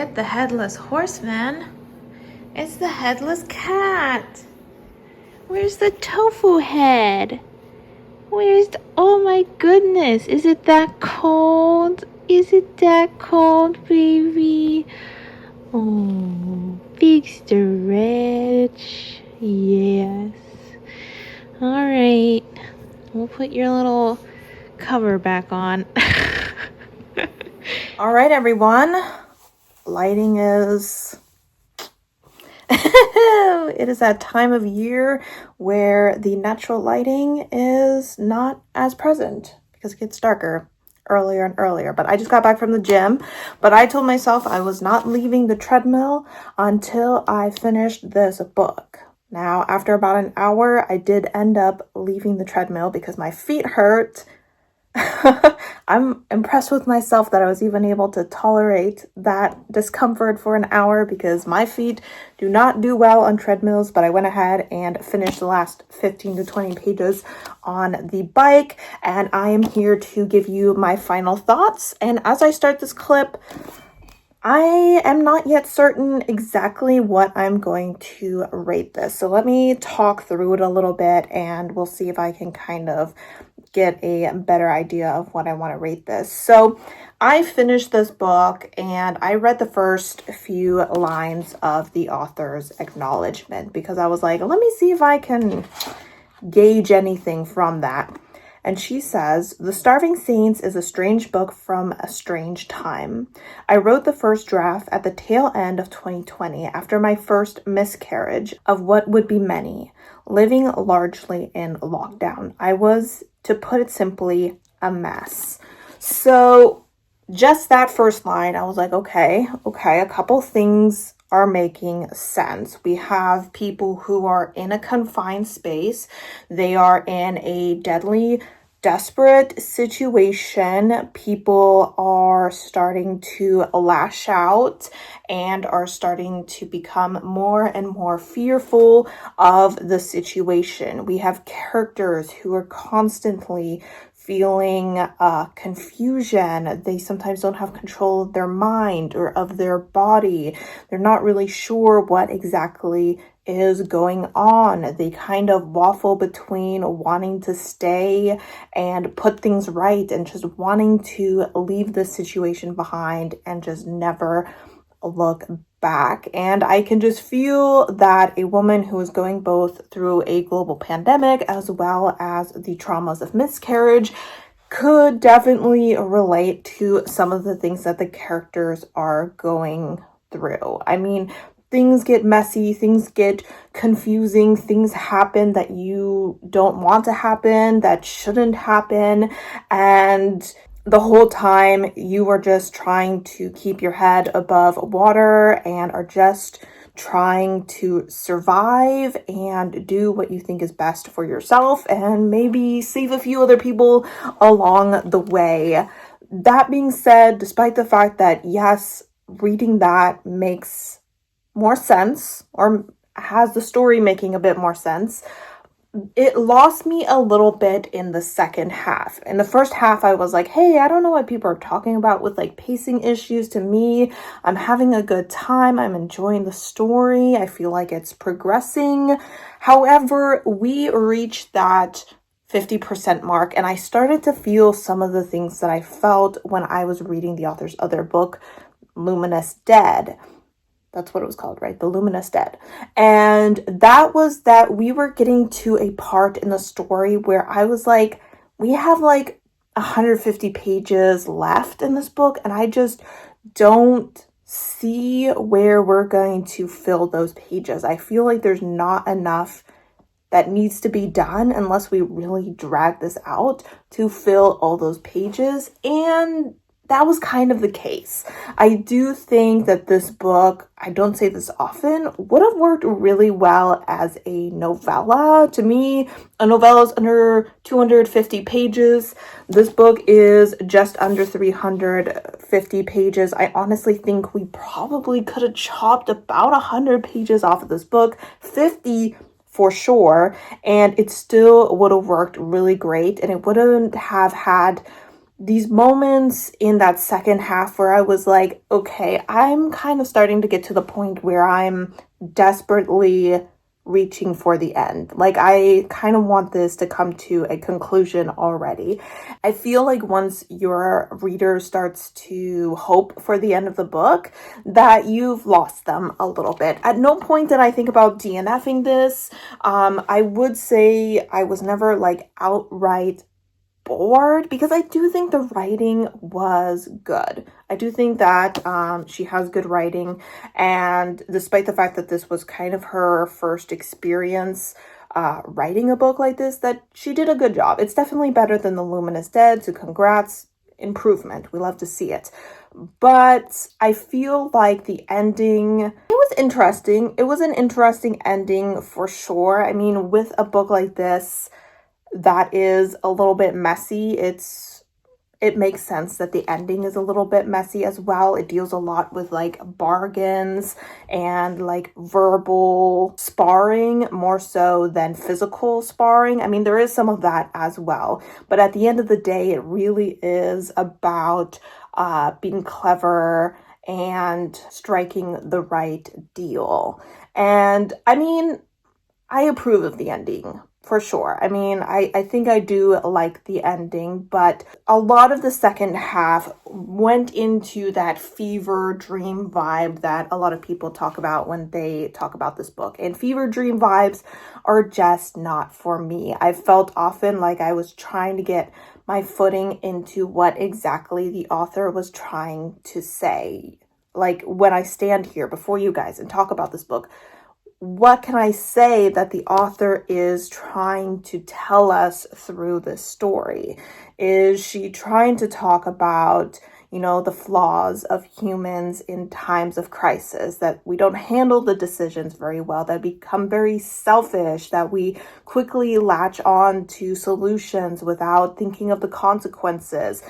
S1: it, the headless horseman. It's the headless cat. Where's the tofu head? Oh my goodness, is it that cold? Is it that cold, baby? Oh, big stretch. Yes. All right. We'll put your little cover back on. All right, everyone. Lighting is... It is that time of year where the natural lighting is not as present because it gets darker earlier and earlier. But I just got back from the gym, but I told myself I was not leaving the treadmill until I finished this book. Now, after about an hour, I did end up leaving the treadmill because my feet hurt. I'm impressed with myself that I was even able to tolerate that discomfort for an hour because my feet do not do well on treadmills, but I went ahead and finished the last 15 to 20 pages on the bike, and I am here to give you my final thoughts. And as I start this clip, I am not yet certain exactly what I'm going to rate this. So let me talk through it a little bit and we'll see if I can kind of get a better idea of what I want to rate this. So I finished this book and I read the first few lines of the author's acknowledgement because I was like, let me see if I can gauge anything from that. And she says, "The Starving Saints is a strange book from a strange time. I wrote the first draft at the tail end of 2020 after my first miscarriage of what would be many, living largely in lockdown. I was, to put it simply, a mess." So just that first line, I was like, okay, a couple things are making sense. We have people who are in a confined space. They are in a deadly, desperate situation. People are starting to lash out and are starting to become more and more fearful of the situation. We have characters who are constantly feeling confusion. They sometimes don't have control of their mind or of their body. They're not really sure what exactly is going on. They kind of waffle between wanting to stay and put things right and just wanting to leave the situation behind and just never look back. And I can just feel that a woman who is going both through a global pandemic as well as the traumas of miscarriage could definitely relate to some of the things that the characters are going through. I mean, things get messy, things get confusing, things happen that you don't want to happen, that shouldn't happen, and the whole time you are just trying to keep your head above water and are just trying to survive and do what you think is best for yourself and maybe save a few other people along the way. That being said, despite the fact that, yes, reading that makes more sense or has the story making a bit more sense, it lost me a little bit in the second half. In the first half, I was like, hey, I don't know what people are talking about with like pacing issues. To me, I'm having a good time. I'm enjoying the story. I feel like it's progressing. However, we reached that 50% mark and I started to feel some of the things that I felt when I was reading the author's other book, Luminous Dead. That's what it was called, right? The Luminous Dead. And that was that we were getting to a part in the story where I was like, we have like 150 pages left in this book, and I just don't see where we're going to fill those pages. I feel like there's not enough that needs to be done unless we really drag this out to fill all those pages. And that was kind of the case. I do think that this book, I don't say this often, would have worked really well as a novella. To me, a novella is under 250 pages. This book is just under 350 pages. I honestly think we probably could have chopped about 100 pages off of this book, 50 for sure, and it still would have worked really great, and it wouldn't have had these moments in that second half where I was like, okay, I'm kind of starting to get to the point where I'm desperately reaching for the end. Like, I kind of want this to come to a conclusion already. I feel like once your reader starts to hope for the end of the book, that you've lost them a little bit. At no point did I think about DNFing this. I would say I was never like outright bored because I do think the writing was good. I do think that she has good writing, and despite the fact that this was kind of her first experience writing a book like this, that she did a good job. It's definitely better than The Luminous Dead, so congrats, improvement. We love to see it. But I feel like the ending, it was interesting. It was an interesting ending for sure. I mean, with a book like this that is a little bit messy, it makes sense that the ending is a little bit messy as well. It deals a lot with like bargains and like verbal sparring more so than physical sparring. I mean, there is some of that as well, but at the end of the day, it really is about being clever and striking the right deal. And I mean, I approve of the ending for sure. I mean, I think I do like the ending, but a lot of the second half went into that fever dream vibe that a lot of people talk about when they talk about this book. And fever dream vibes are just not for me. I felt often like I was trying to get my footing into what exactly the author was trying to say. Like, when I stand here before you guys and talk about this book, what can I say that the author is trying to tell us through this story? Is she trying to talk about, the flaws of humans in times of crisis, that we don't handle the decisions very well, that become very selfish, that we quickly latch on to solutions without thinking of the consequences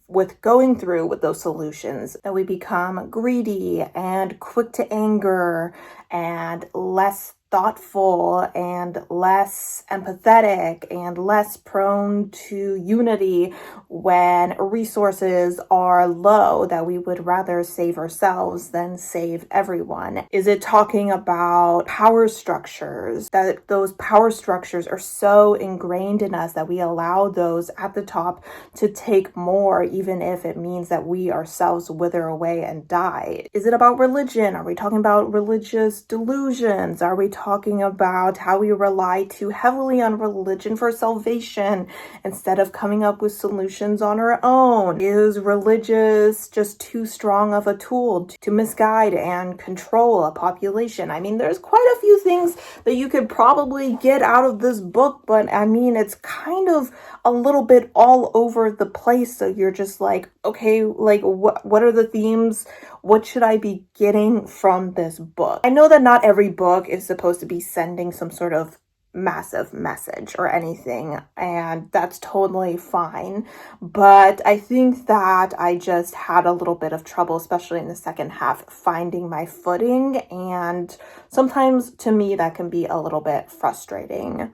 S1: with going through with those solutions, that we become greedy and quick to anger and less thoughtful and less empathetic and less prone to unity when resources are low, that we would rather save ourselves than save everyone? Is it talking about power structures, that those power structures are so ingrained in us that we allow those at the top to take more, even if it means that we ourselves wither away and die? Is it about religion? Are we talking about religious delusions? Are we talking about how we rely too heavily on religion for salvation instead of coming up with solutions on our own? Is religious just too strong of a tool to misguide and control a population? I mean, there's quite a few things that you could probably get out of this book, but I mean, it's kind of a little bit all over the place. So you're just like, okay, like what are the themes? What should I be getting from this book? I know that not every book is supposed to be sending some sort of massive message or anything, and that's totally fine. But I think that I just had a little bit of trouble, especially in the second half, finding my footing. And sometimes to me, that can be a little bit frustrating.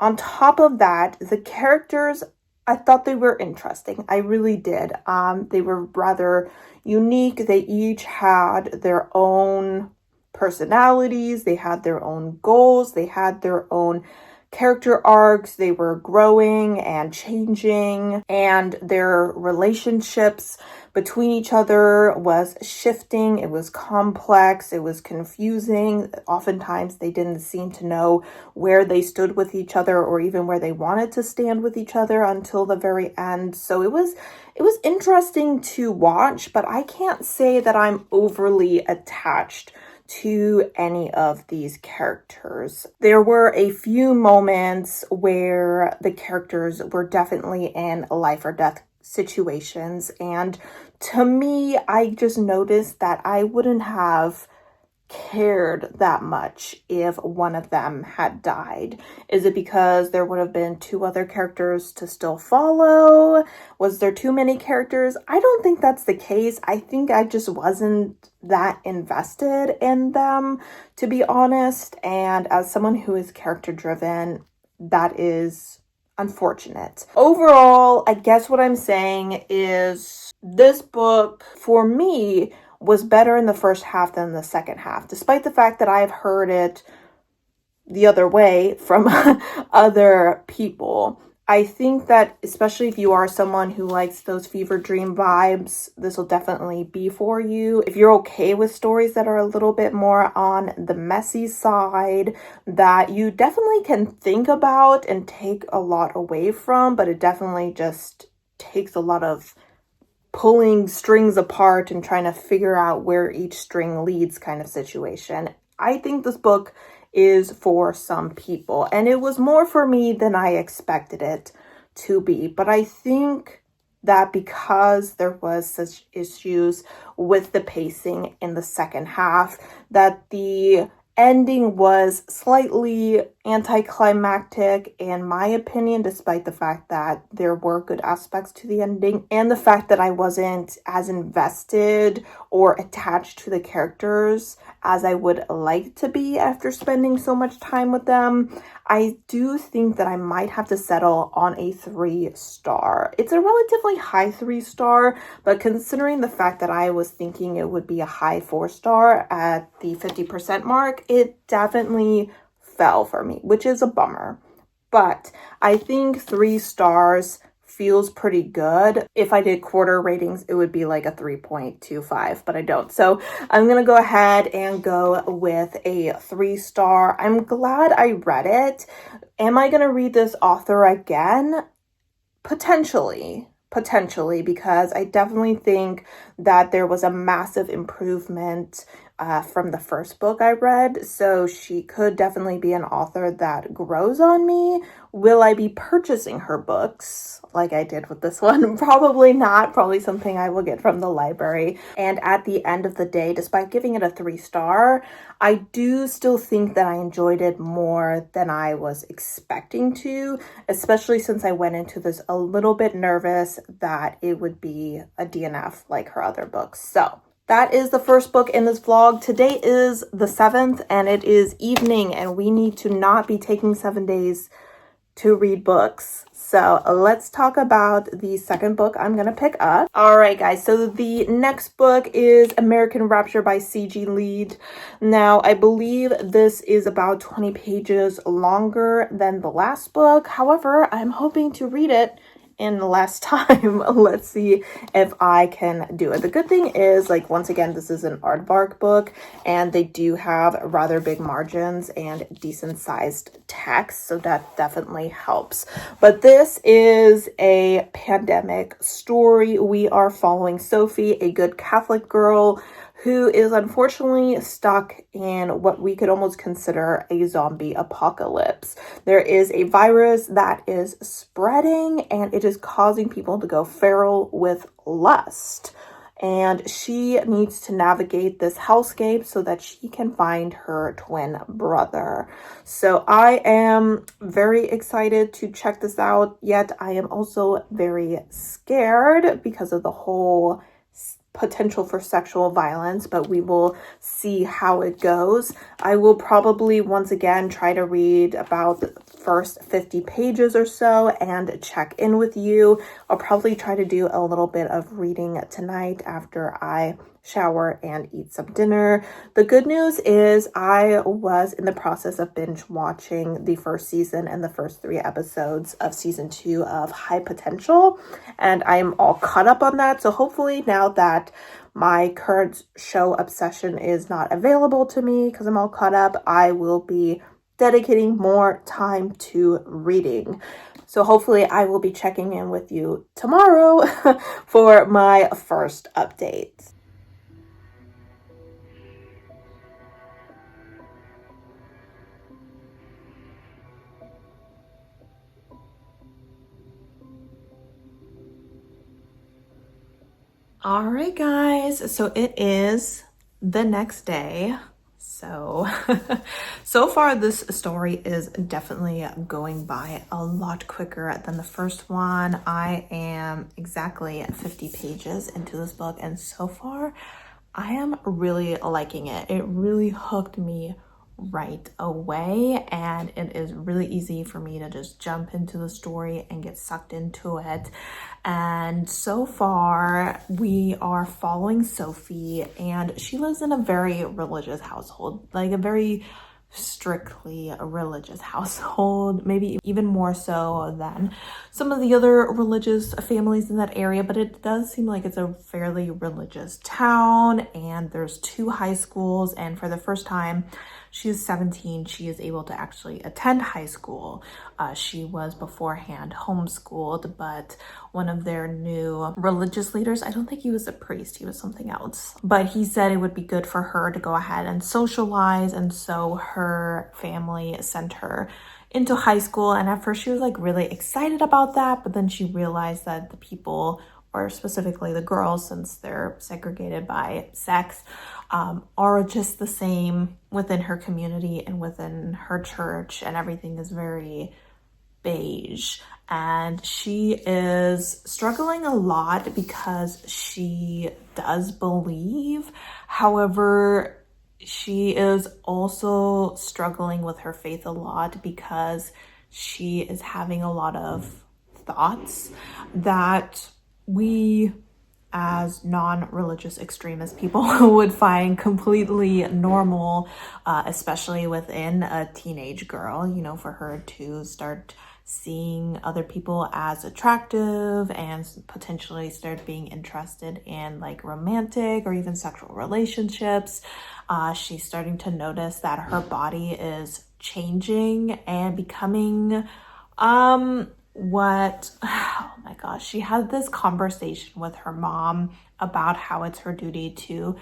S1: On top of that, the characters, I thought they were interesting. I really did. They were rather unique. They each had their own personalities. They had their own goals. They had their own character arcs. They were growing and changing, and their relationships between each other was shifting. It was complex. It was confusing. Oftentimes they didn't seem to know where they stood with each other or even where they wanted to stand with each other until the very end. So it was interesting to watch, but I can't say that I'm overly attached to any of these characters. There were a few moments where the characters were definitely in life or death situations, and to me, I just noticed that I wouldn't have cared that much if one of them had died. Is it because there would have been two other characters to still follow? Was there too many characters? I don't think that's the case. I think I just wasn't that invested in them, to be honest. And as someone who is character driven, that is unfortunate. Overall, I guess what I'm saying is this book, for me, was better in the first half than the second half, despite the fact that I've heard it the other way from other people. I think that especially if you are someone who likes those fever dream vibes, this will definitely be for you. If you're okay with stories that are a little bit more on the messy side, that you definitely can think about and take a lot away from, but it definitely just takes a lot of pulling strings apart and trying to figure out where each string leads kind of situation. I think this book is for some people, and it was more for me than I expected it to be. But I think that because there was such issues with the pacing in the second half, that the ending was slightly anticlimactic in my opinion, despite the fact that there were good aspects to the ending, and the fact that I wasn't as invested or attached to the characters as I would like to be after spending so much time with them. I do think that I might have to settle on a 3-star. It's a relatively high 3-star, but considering the fact that I was thinking it would be a high 4-star at the 50% mark, it definitely fell for me, which is a bummer. But I think 3 stars feels pretty good. If I did quarter ratings, it would be like a 3.25, but I don't. So I'm going to go ahead and go with a 3-star. I'm glad I read it. Am I going to read this author again? Potentially, because I definitely think that there was a massive improvement from the first book I read. So she could definitely be an author that grows on me. Will I be purchasing her books like I did with this one? Probably not. Probably something I will get from the library. And at the end of the day, despite giving it a 3-star, I do still think that I enjoyed it more than I was expecting to, especially since I went into this a little bit nervous that it would be a DNF like her other books. So that is the first book in this vlog. Today is the 7th and it is evening, and we need to not be taking 7 days to read books. So let's talk about the second book I'm going to pick up. All right, guys. So the next book is American Rapture by C.G. Lead. Now, I believe this is about 20 pages longer than the last book. However, I'm hoping to read it in less time. Let's see if I can do it. The good thing is, like, once again, this is an aardvark book, and they do have rather big margins and decent sized text, so that definitely helps. But this is a pandemic story. We are following Sophie, a good Catholic girl who is unfortunately stuck in what we could almost consider a zombie apocalypse. There is a virus that is spreading, and it is causing people to go feral with lust. And she needs to navigate this hellscape so that she can find her twin brother. So I am very excited to check this out, yet I am also very scared because of the whole potential for sexual violence, but we will see how it goes. I will probably once again try to read about the first 50 pages or so and check in with you. I'll probably try to do a little bit of reading tonight after I shower and eat some dinner. The good news is I was in the process of binge watching the first season and the first 3 episodes of season 2 of High Potential, and I'm all caught up on that. So hopefully now that my current show obsession is not available to me because I'm all caught up, I will be dedicating more time to reading. So hopefully I will be checking in with you tomorrow for my first update. All right, guys, so it is the next day. So far this story is definitely going by a lot quicker than the first one. I am exactly 50 pages into this book, and so far I am really liking it. It really hooked me right away, and it is really easy for me to just jump into the story and get sucked into it. And so far we are following Sophie, and she lives in a very religious household, like a very strictly a religious household, maybe even more so than some of the other religious families in that area, but it does seem like it's a fairly religious town. And there's 2 high schools, and for the first time, she is 17, she is able to actually attend high school. She was beforehand homeschooled, but one of their new religious leaders, I don't think he was a priest, he was something else, but he said it would be good for her to go ahead and socialize, and so her family sent her into high school. And at first she was like really excited about that, but then she realized that the people, or specifically the girls, since they're segregated by sex, are just the same within her community and within her church, and everything is very beige. And she is struggling a lot because she does believe. However, she is also struggling with her faith a lot because she is having a lot of thoughts that we as non-religious extremist people would find completely normal, especially within a teenage girl, you know, for her to start seeing other people as attractive and potentially start being interested in like romantic or even sexual relationships. She's starting to notice that her body is changing and becoming oh my gosh, she had this conversation with her mom about how it's her duty to,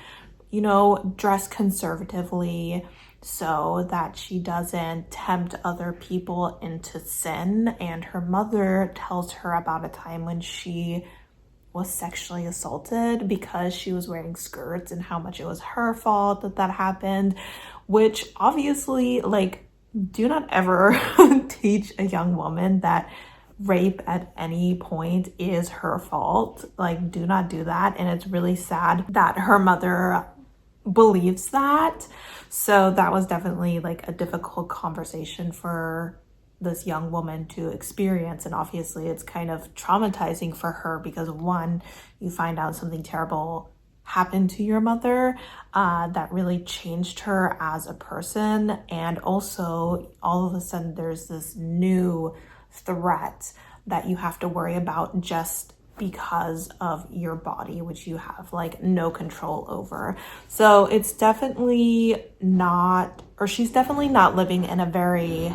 S1: you know, dress conservatively so that she doesn't tempt other people into sin. And her mother tells her about a time when she was sexually assaulted because she was wearing skirts, and how much it was her fault that that happened, which obviously, like, do not ever teach a young woman that rape at any point is her fault. Like, do not do that. And it's really sad that her mother believes that. So that was definitely like a difficult conversation for this young woman to experience. And obviously it's kind of traumatizing for her because, one, you find out something terrible happened to your mother that really changed her as a person, and also all of a sudden there's this new threat that you have to worry about just because of your body, which you have like no control over. So it's definitely not, or she's definitely not living in a very,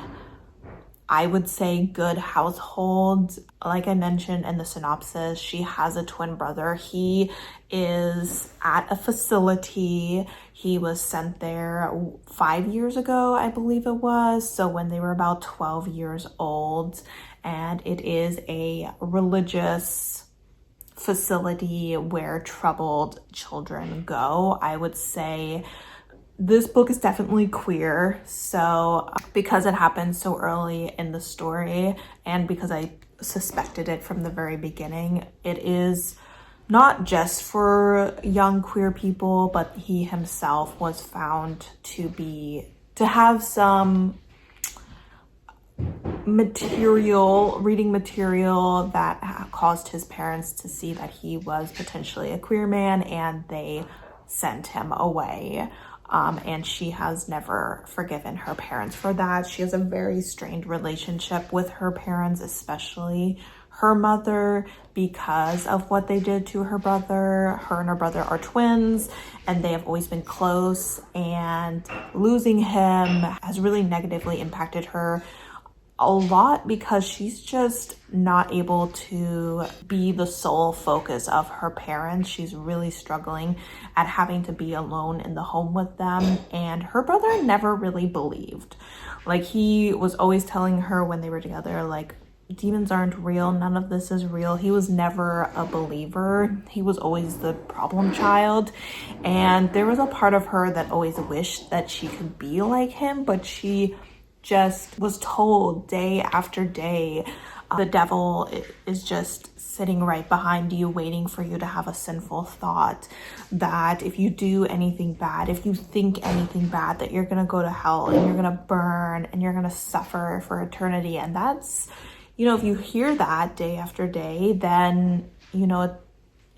S1: I would say, good household. Like I mentioned in the synopsis, she has a twin brother. He is at a facility. He was sent there 5 years ago, I believe it was. So when they were about 12 years old, and it is a religious facility where troubled children go. I would say this book is definitely queer. So because it happened so early in the story, and because I suspected it from the very beginning, it is not just for young queer people, but he himself was found to have some reading material that caused his parents to see that he was potentially a queer man, and they sent him away. And she has never forgiven her parents for that. She has a very strained relationship with her parents, especially her mother, because of what they did to her brother. Her and her brother are twins, and they have always been close, and losing him has really negatively impacted her a lot because she's just not able to be the sole focus of her parents. She's really struggling at having to be alone in the home with them, and her brother never really believed. Like, he was always telling her when they were together, like, demons aren't real, none of this is real. He was never a believer. He was always the problem child, and there was a part of her that always wished that she could be like him, but she just was told day after day The devil is just sitting right behind you, waiting for you to have a sinful thought, that if you do anything bad, if you think anything bad, that you're gonna go to hell and you're gonna burn and you're gonna suffer for eternity. And that's, if you hear that day after day, then,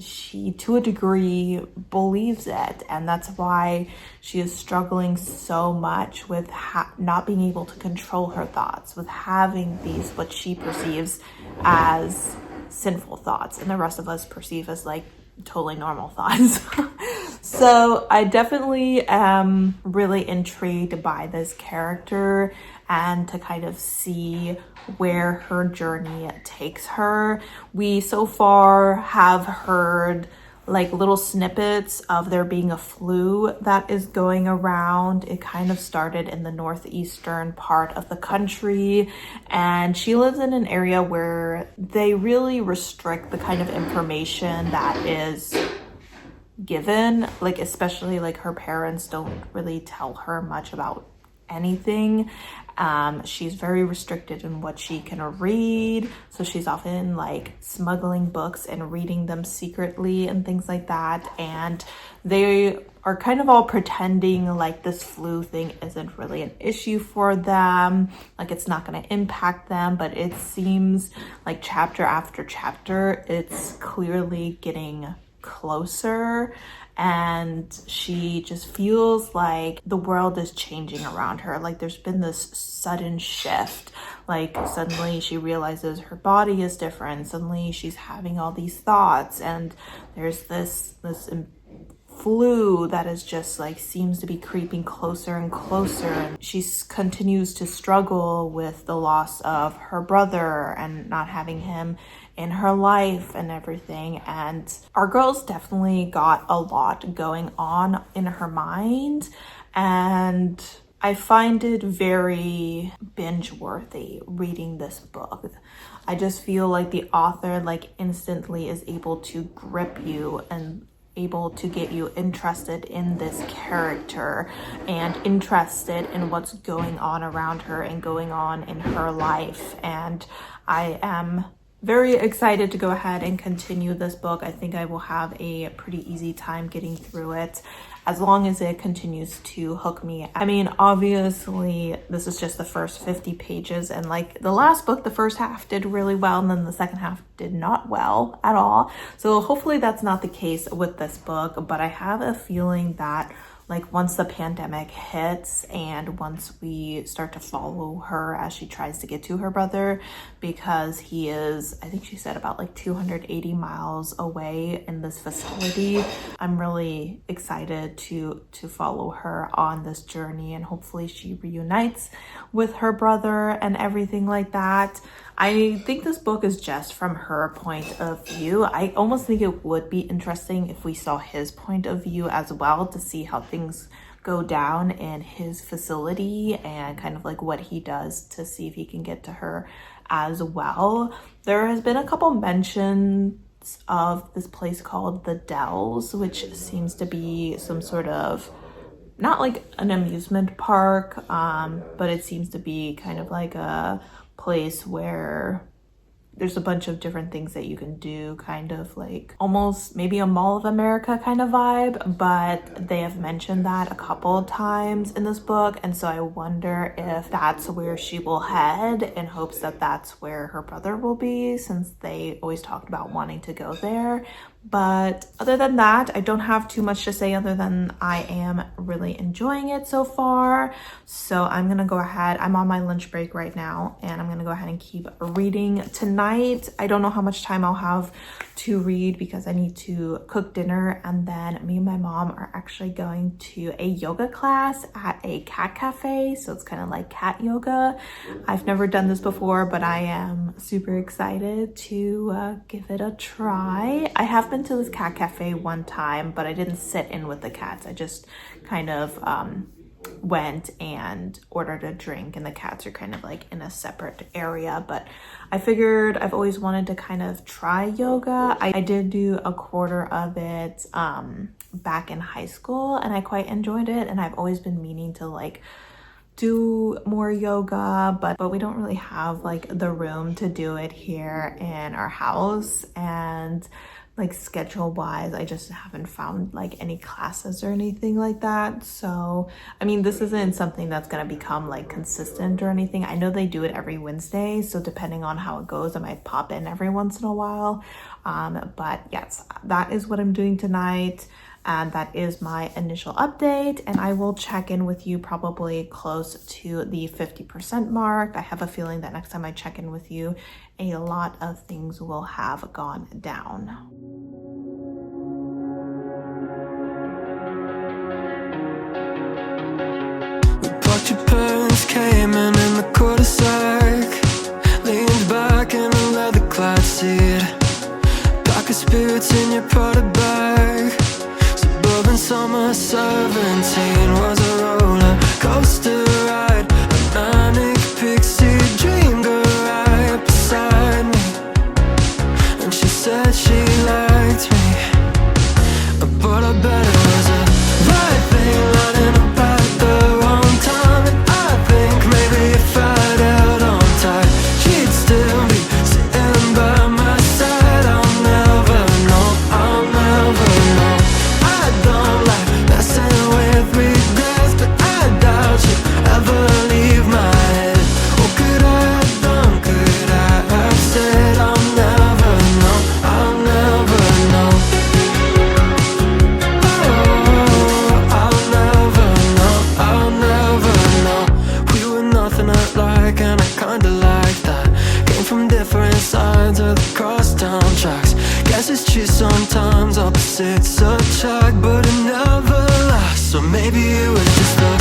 S1: she, to a degree, believes it. And that's why she is struggling so much with not being able to control her thoughts, with having these, what she perceives as sinful thoughts, and the rest of us perceive as like totally normal thoughts. So I definitely am really intrigued by this character and to kind of see where her journey takes her. We so far have heard like little snippets of there being a flu that is going around. It kind of started in the northeastern part of the country, and she lives in an area where they really restrict the kind of information that is given, like especially like her parents don't really tell her much about anything. She's very restricted in what she can read, so she's often like smuggling books and reading them secretly and things like that. And they are kind of all pretending like this flu thing isn't really an issue for them, like it's not going to impact them. But it seems like chapter after chapter, it's clearly getting closer, and she just feels like the world is changing around her. Like there's been this sudden shift, like suddenly she realizes her body is different, suddenly she's having all these thoughts, and there's this flu that is just like seems to be creeping closer and closer. And she continues to struggle with the loss of her brother and not having him in her life and everything. And our girl's definitely got a lot going on in her mind, and I find it very binge worthy reading this book. I just feel like the author like instantly is able to grip you and able to get you interested in this character and interested in what's going on around her and going on in her life. And I am very excited to go ahead and continue this book. I think I will have a pretty easy time getting through it, as long as it continues to hook me. I mean, obviously, this is just the first 50 pages, and like the last book, the first half did really well, and then the second half did not well at all. So hopefully that's not the case with this book, but I have a feeling that like once the pandemic hits and once we start to follow her as she tries to get to her brother, because he is, I think she said, about like 280 miles away in this facility, I'm really excited to follow her on this journey, and hopefully she reunites with her brother and everything like that. I think this book is just from her point of view. I almost think it would be interesting if we saw his point of view as well, to see how things go down in his facility and kind of like what he does to see if he can get to her as well. There has been a couple mentions of this place called the Dells, which seems to be some sort of, not like an amusement park, but it seems to be kind of like a place where there's a bunch of different things that you can do, kind of like almost maybe a Mall of America kind of vibe, but they have mentioned that a couple of times in this book. And so I wonder if that's where she will head, in hopes that that's where her brother will be, since they always talked about wanting to go there. But other than that, I don't have too much to say other than I am really enjoying it so far. So I'm gonna go ahead, I'm on my lunch break right now, and I'm gonna go ahead and keep reading tonight. I don't know how much time I'll have to read because I need to cook dinner, and then me and my mom are actually going to a yoga class at a cat cafe. So it's kind of like cat yoga. I've never done this before, but I am super excited to give it a try. I have been to this cat cafe one time, but I didn't sit in with the cats. I just kind of went and ordered a drink, and the cats are kind of like in a separate area. But I figured I've always wanted to kind of try yoga. I did do a quarter of it back in high school, and I quite enjoyed it, and I've always been meaning to like do more yoga, but we don't really have like the room to do it here in our house. And like schedule wise, I just haven't found like any classes or anything like that. So I mean, this isn't something that's gonna become like consistent or anything. I know they do it every Wednesday, so depending on how it goes, I might pop in every once in a while. But yes, that is what I'm doing tonight. And that is my initial update, and I will check in with you probably close to the 50% mark. I have a feeling that next time I check in with you, a lot of things will have gone down.
S2: But your parents came in the cul-de-sac, leaned back in a leather-clad seat, pack of spirits in your Prada bag. Suburban summer 17 was a roller coaster ride, a manic pixie dream girl right beside me. And she said she liked me, but I bet it was a right thing lining up at the wrong time. And I think maybe if I'd held on tight, she'd still be sitting by my side. I'll never know, I'll never know. I don't like messing with regrets, but I doubt you'd ever leave my head. What could I have done, could I have said? I'll never know, I'll never know. And I kinda like that. Came from different sides of the crosstown tracks. Guess it's true sometimes opposites attract, but it never lasts. So maybe it was just the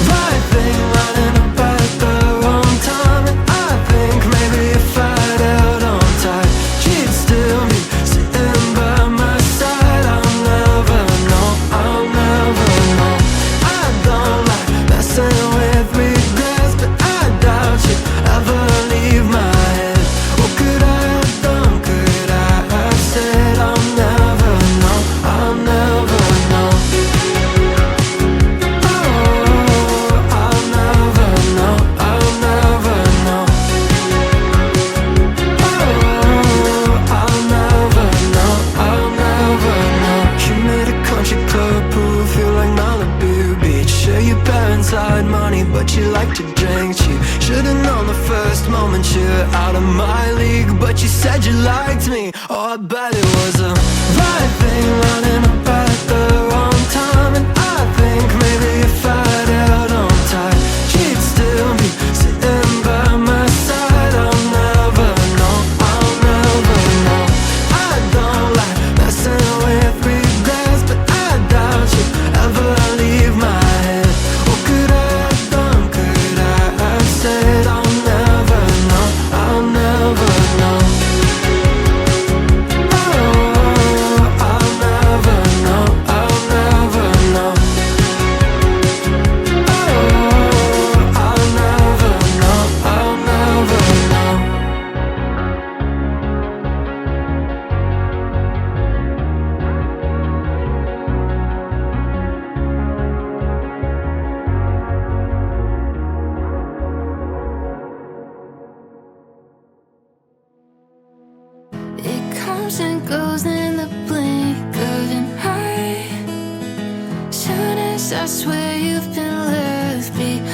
S2: right thing lining up at the wrong time. And I think maybe if I'd held on tight, she'd still be sitting by my side. I'll never know, I'll never know. I don't like messing with regrets, but I doubt you ever leave my head. What could I have done, could I have said? I'll never know, I'll never know. Oh, I'll never know, I'll never know. Oh, I'll never know, I'll never know. You made a country club pool feel like Malibu Beach. Sure, your parents had money, but you like to drink cheap. Should've known the first moment you're out of my league, but you said you liked me. Oh, I bet it was a right thing lining up at the wrong time. And I think maybe if I'd held on tight, she'd still be sitting by my side. I'll never know, I'll never know. I don't like messing with regrets, but I doubt you'd ever leave my head. What could I have done, could I have said? I'll never know, I'll never know. Oh, I'll never know, I'll never know. Oh, I'll never know, I'll never know.
S3: It comes and goes in the blink of an eye. Soon as I swear you've been left behind,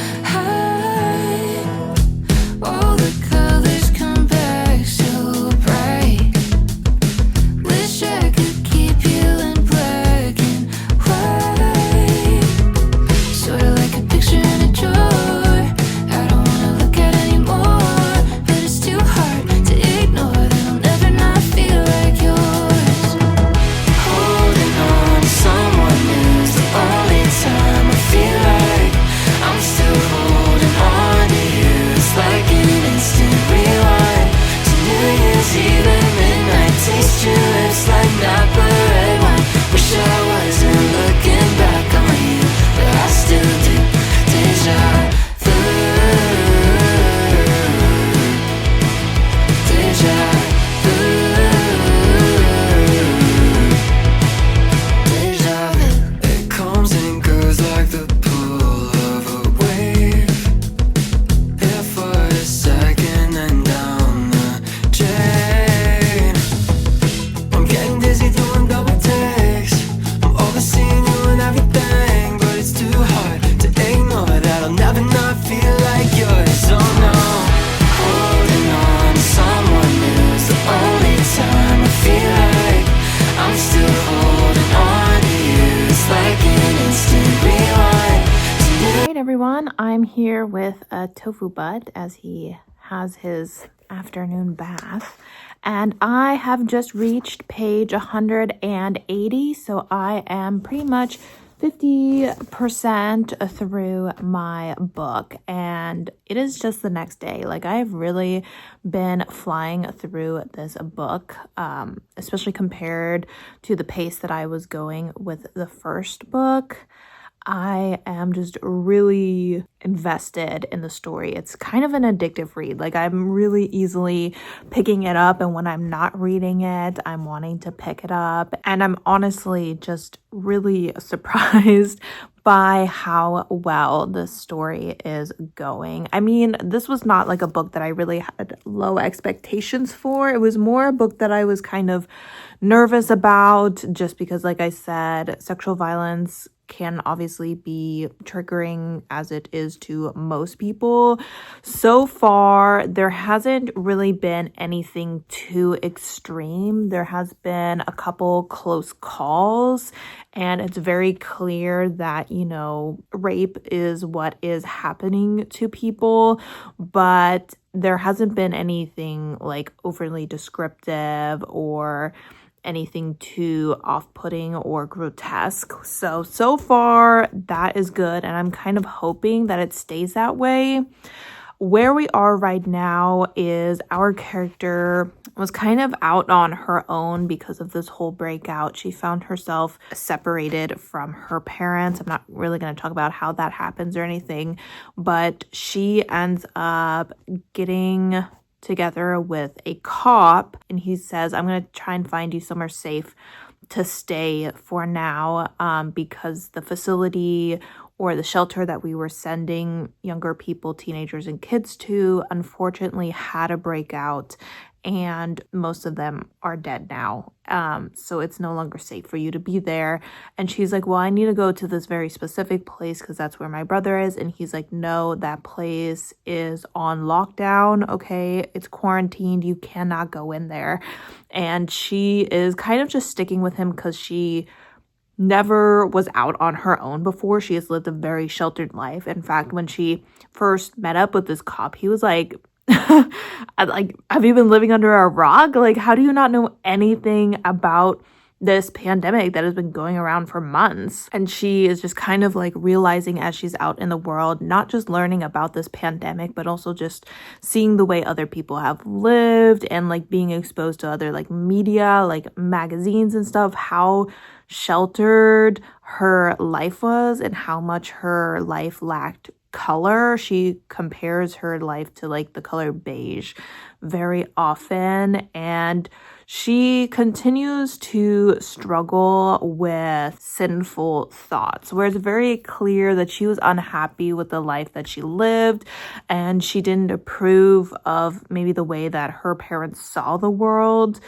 S3: all the colors come back so bright. Wish I could keep you in black and white, sorta like a picture in a drawer. I don't wanna look at anymore, but it's too hard to ignore that I'll never not feel like yours. Holding on to someone new's the only time I feel like
S1: I'm here with a tofu bud as he has his afternoon bath. And I have just reached page 180, so I am pretty much 50% through my book, and it is just the next day. Like, I've really been flying through this book, especially compared to the pace that I was going with the first book. I am just really invested in the story. It's kind of an addictive read. Like, I'm really easily picking it up, and when I'm not reading it, I'm wanting to pick it up. And I'm honestly just really surprised by how well the story is going. I mean, this was not like a book that I really had low expectations for. It was more a book that I was kind of nervous about, just because, like I said, sexual violence can obviously be triggering, as it is to most people. So far, there hasn't really been anything too extreme. There has been a couple close calls, and it's very clear that, you know, rape is what is happening to people, but there hasn't been anything like overly descriptive or anything too off-putting or grotesque. So far that is good, and I'm kind of hoping that it stays that way. Where we are right now is our character was kind of out on her own because of this whole breakout. She found herself separated from her parents. I'm not really going to talk about how that happens or anything, but she ends up getting together with a cop, and he says, I'm going to try and find you somewhere safe to stay for now, because the facility or the shelter that we were sending younger people, teenagers and kids to, unfortunately had a breakout, and most of them are dead now. So it's no longer safe for you to be there. And she's like, well, I need to go to this very specific place because that's where my brother is. And he's like, no, that place is on lockdown. Okay, it's quarantined. You cannot go in there. And she is kind of just sticking with him because she never was out on her own before. She has lived a very sheltered life. In fact, when she first met up with this cop, he was like, like, have you been living under a rock? Like, how do you not know anything about this pandemic that has been going around for months? And she is just kind of like realizing as she's out in the world, not just learning about this pandemic, but also just seeing the way other people have lived and like being exposed to other like media, like magazines and stuff, how sheltered her life was and how much her life lacked color. She compares her life to like the color beige very often, and she continues to struggle with sinful thoughts, where it's very clear that she was unhappy with the life that she lived, and she didn't approve of maybe the way that her parents saw the world.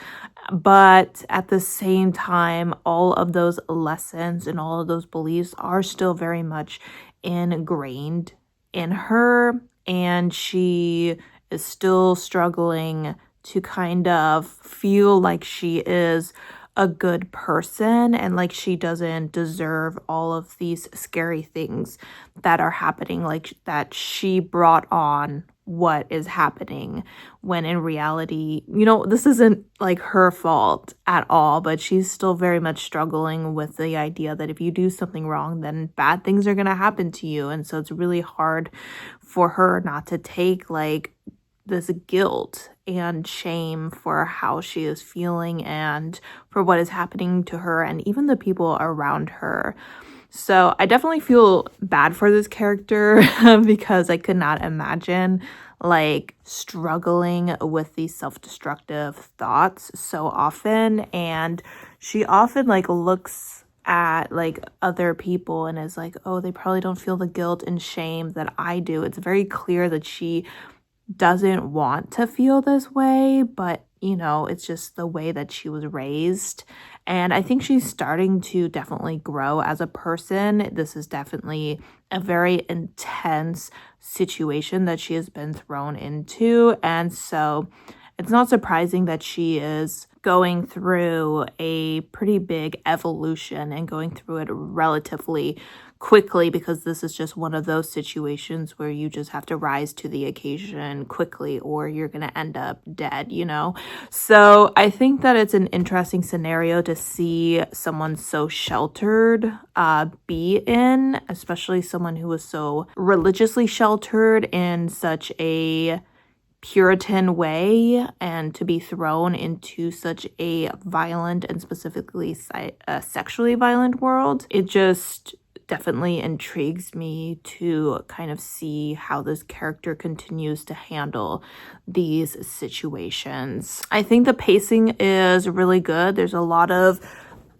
S1: But at the same time, all of those lessons and all of those beliefs are still very much ingrained in her, and she is still struggling to kind of feel like she is a good person and like she doesn't deserve all of these scary things that are happening, like that she brought on what is happening, when in reality, you know, this isn't like her fault at all, but she's still very much struggling with the idea that if you do something wrong, then bad things are going to happen to you. And so it's really hard for her not to take like this guilt and shame for how she is feeling and for what is happening to her and even the people around her. So I definitely feel bad for this character because I could not imagine like struggling with these self-destructive thoughts so often. And she often like looks at like other people and is like, oh, they probably don't feel the guilt and shame that I do. It's very clear that she doesn't want to feel this way, but you know, it's just the way that she was raised. And I think she's starting to definitely grow as a person. This is definitely a very intense situation that she has been thrown into. And so it's not surprising that she is going through a pretty big evolution and going through it relatively quickly, because this is just one of those situations where you just have to rise to the occasion quickly or you're going to end up dead, you know? So I think that it's an interesting scenario to see someone so sheltered be in, especially someone who was so religiously sheltered in such a Puritan way, and to be thrown into such a violent and specifically sexually violent world. It just definitely intrigues me to kind of see how this character continues to handle these situations. I think the pacing is really good. There's a lot of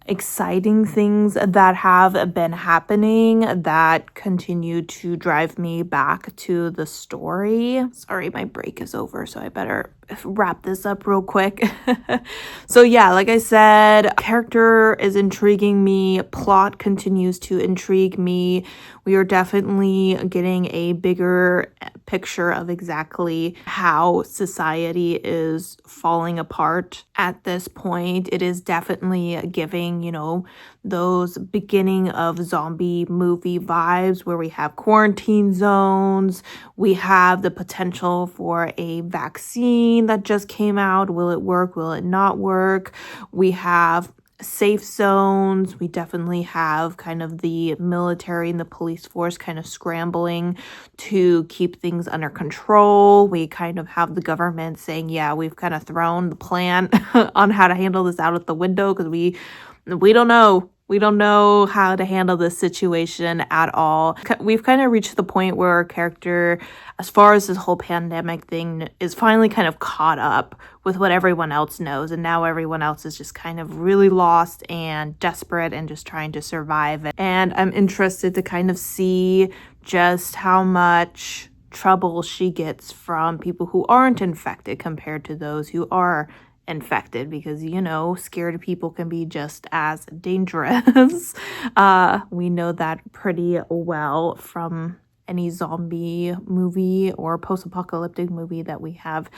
S1: exciting things that have been happening that continue to drive me back to the story. Sorry, my break is over, so I better wrap this up real quick. So yeah, like I said, character is intriguing me, plot continues to intrigue me. We are definitely getting a bigger picture of exactly how society is falling apart at this point. It is definitely giving, you know, those beginning of zombie movie vibes where we have quarantine zones, we have the potential for a vaccine that just came out. Will it work? Will it not work? We have safe zones. We definitely have kind of the military and the police force kind of scrambling to keep things under control. We kind of have the government saying, yeah, we've kind of thrown the plan on how to handle this out of the window because we don't know. We don't know how to handle this situation at all. We've kind of reached the point where our character, as far as this whole pandemic thing, is finally kind of caught up with what everyone else knows. And now everyone else is just kind of really lost and desperate and just trying to survive. And I'm interested to kind of see just how much trouble she gets from people who aren't infected compared to those who are infected, because, you know, scared people can be just as dangerous. We know that pretty well from any zombie movie or post-apocalyptic movie that we have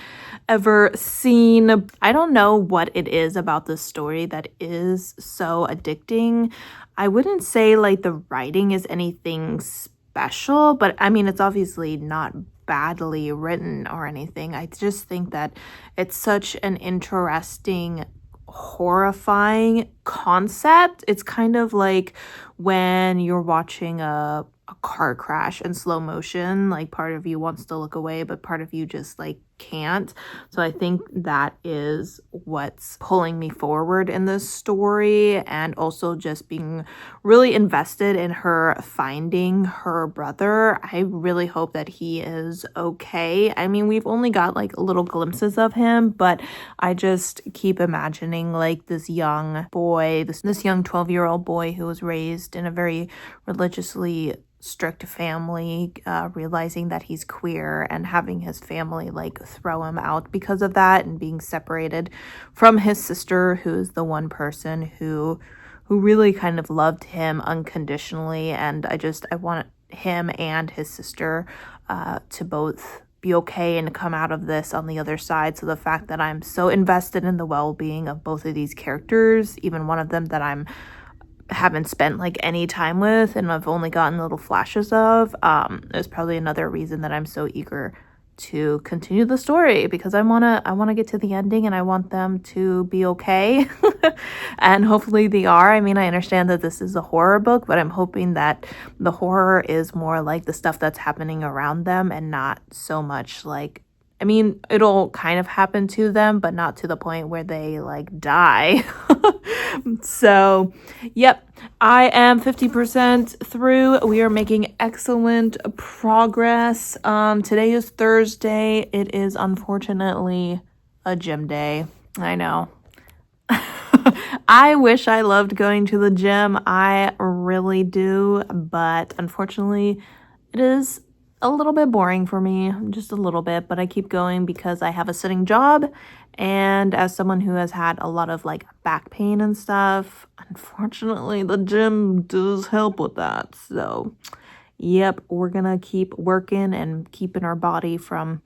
S1: ever seen. I don't know what it is about this story that is so addicting. I wouldn't say like the writing is anything special, but I mean, it's obviously not badly written or anything. I just think that it's such an interesting, horrifying concept. It's kind of like when you're watching a car crash in slow motion, like part of you wants to look away, but part of you just like can't. So I think that is what's pulling me forward in this story, and also just being really invested in her finding her brother. I really hope that he is okay. I mean, we've only got like little glimpses of him, but I just keep imagining like this young boy, this young 12-year-old boy who was raised in a very religiously strict family, realizing that he's queer and having his family like throw him out because of that, and being separated from his sister, who's the one person who really kind of loved him unconditionally. And I want him and his sister to both be okay and to come out of this on the other side. So the fact that I'm so invested in the well-being of both of these characters, even one of them that haven't spent like any time with and I've only gotten little flashes of, is probably another reason that I'm so eager to continue the story, because I want to get to the ending and I want them to be okay. And hopefully they are. I mean, I understand that this is a horror book, but I'm hoping that the horror is more like the stuff that's happening around them and not so much like, I mean, it'll kind of happen to them, but not to the point where they like die. So, yep, I am 50% through. We are making excellent progress. Today is Thursday. It is unfortunately a gym day. I know. I wish I loved going to the gym. I really do, but unfortunately, it is a little bit boring for me, just a little bit, but I keep going because I have a sitting job, and as someone who has had a lot of like back pain and stuff, unfortunately the gym does help with that. So yep, we're gonna keep working and keeping our body from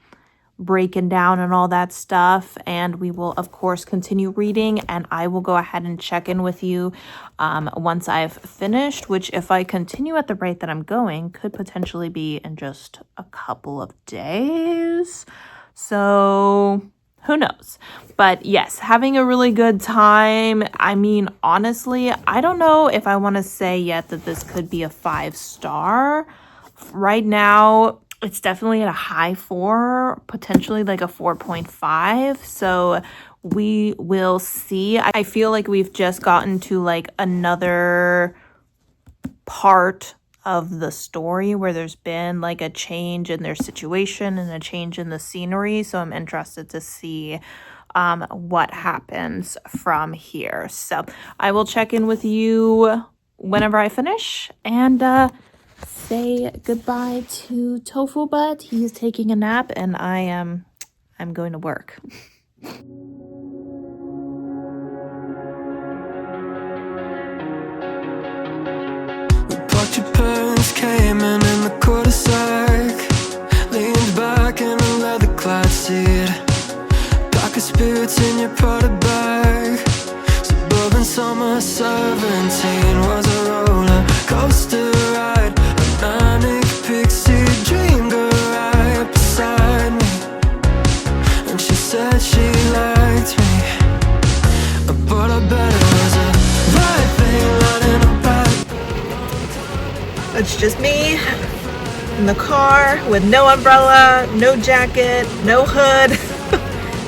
S1: breaking down and all that stuff. And we will, of course, continue reading. And I will go ahead and check in with you once I've finished, which, if I continue at the rate that I'm going, could potentially be in just a couple of days. So who knows? But yes, having a really good time. I mean, honestly, I don't know if I want to say yet that this could be a 5-star. Right now, it's definitely at a high 4, potentially like a 4.5. So we will see. I feel like we've just gotten to like another part of the story where there's been like a change in their situation and a change in the scenery. So I'm interested to see what happens from here. So I will check in with you whenever I finish and say goodbye to Tofu Butt. He's taking a nap and I'm going to work.
S2: Parked your parents came in the cul-de-sac. Leaned back in a leather-clad seat. Pack of spirits in your Prada bag. Suburban summer 17 was a roller coaster ride. A manic pixie dream girl right beside me. And she said she liked me, but I bet it was a right thing running about.
S1: It's just me in the car with no umbrella, no jacket, no hood.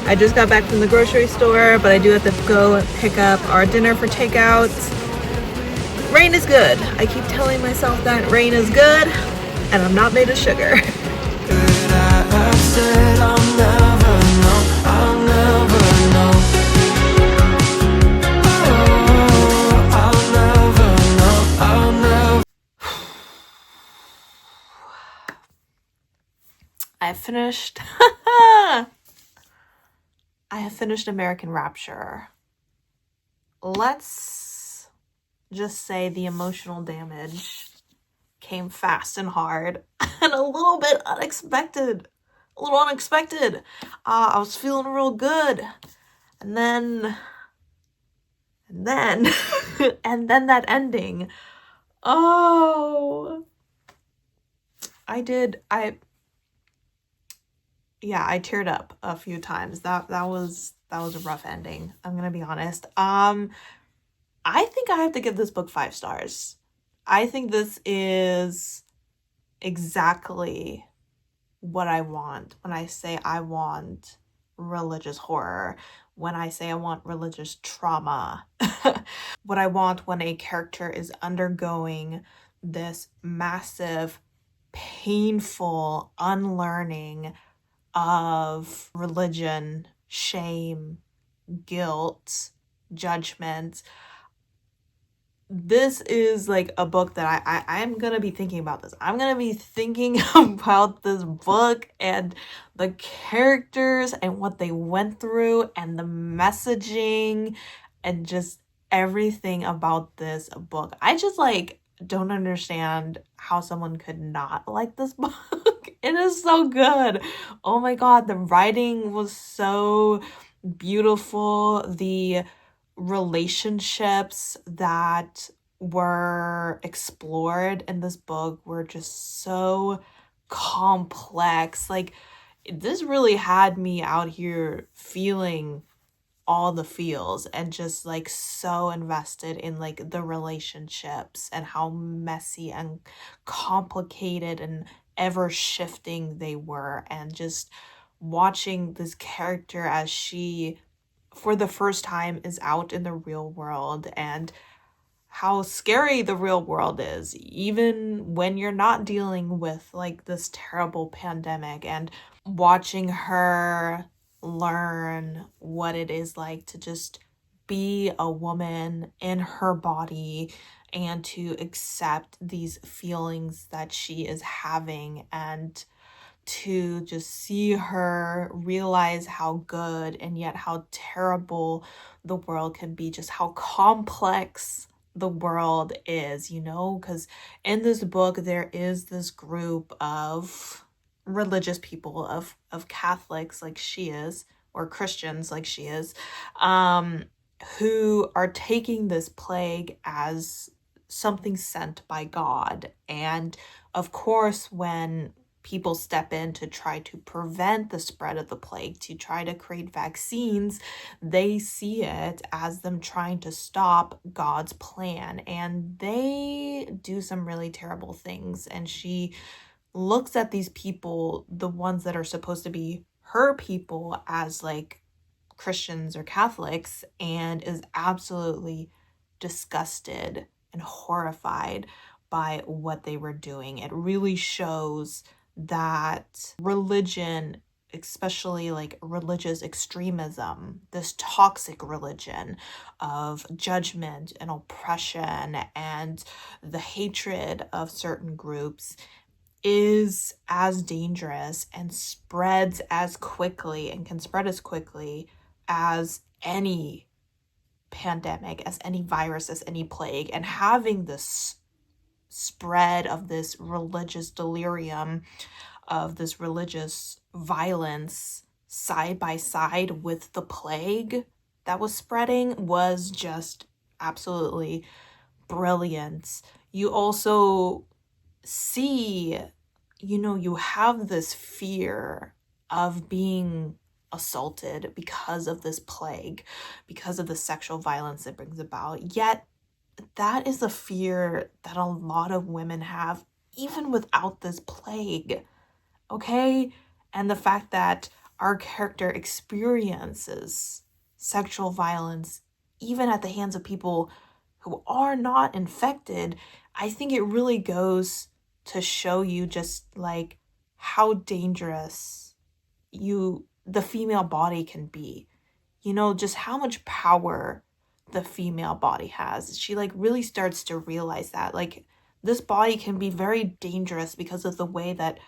S1: I just got back from the grocery store, but I do have to go and pick up our dinner for takeout. Rain is good. I keep telling myself that rain is good, and I'm not made of sugar.
S2: I said I'll never know, I'll never know. Oh, I'll never know, I'll never.
S1: I have finished American Rapture. Let's just say the emotional damage came fast and hard and a little bit unexpected. I was feeling real good. And then and then that ending. Oh, I teared up a few times. That was a rough ending. I'm gonna be honest. I think I have to give this book 5 stars. I think this is exactly what I want when I say I want religious horror, when I say I want religious trauma, what I want when a character is undergoing this massive, painful unlearning of religion, shame, guilt, judgment. This is like a book that I'm gonna be thinking about this. I'm gonna be thinking about this book and the characters and what they went through and the messaging and just everything about this book. I just like don't understand how someone could not like this book. It is so good. Oh my god, the writing was so beautiful. The relationships that were explored in this book were just so complex. Like, this really had me out here feeling all the feels and just like so invested in like the relationships and how messy and complicated and ever shifting they were, and just watching this character as she for the first time is out in the real world and how scary the real world is, even when you're not dealing with like this terrible pandemic, and watching her learn what it is like to just be a woman in her body and to accept these feelings that she is having, and to just see her realize how good and yet how terrible the world can be, just how complex the world is, because in this book there is this group of religious people, of Catholics like she is, or Christians like she is, who are taking this plague as something sent by God. And of course, when people step in to try to prevent the spread of the plague, to try to create vaccines, they see it as them trying to stop God's plan. And they do some really terrible things. And she looks at these people, the ones that are supposed to be her people, as like Christians or Catholics, and is absolutely disgusted and horrified by what they were doing. It really shows that religion, especially like religious extremism, this toxic religion of judgment and oppression and the hatred of certain groups, is as dangerous and spreads as quickly and can spread as quickly as any pandemic, as any virus, as any plague. And having this spread of this religious delirium, of this religious violence side by side with the plague that was spreading, was just absolutely brilliant. You also see, you have this fear of being assaulted because of this plague, because of the sexual violence it brings about. Yet that is a fear that a lot of women have even without this plague, okay? And the fact that our character experiences sexual violence even at the hands of people who are not infected, I think it really goes to show you just like how dangerous the female body can be. Just how much power the female body has. She like really starts to realize that like this body can be very dangerous because of the way that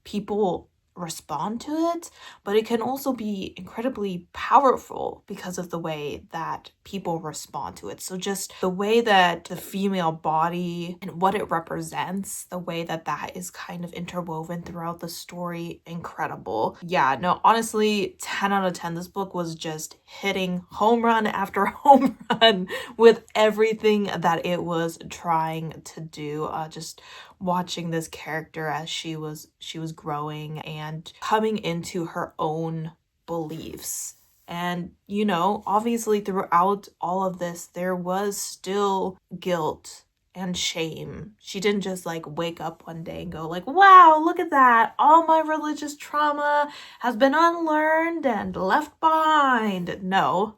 S1: people respond to it, but it can also be incredibly powerful because of the way that people respond to it. So just the way that the female body and what it represents, the way that that is kind of interwoven throughout the story, incredible. Yeah, no, honestly, 10 out of 10. This book was just hitting home run after home run with everything that it was trying to do. Just watching this character as she was growing and coming into her own beliefs. And obviously throughout all of this there was still guilt and shame. She didn't just like wake up one day and go like, wow, look at that, all my religious trauma has been unlearned and left behind. No.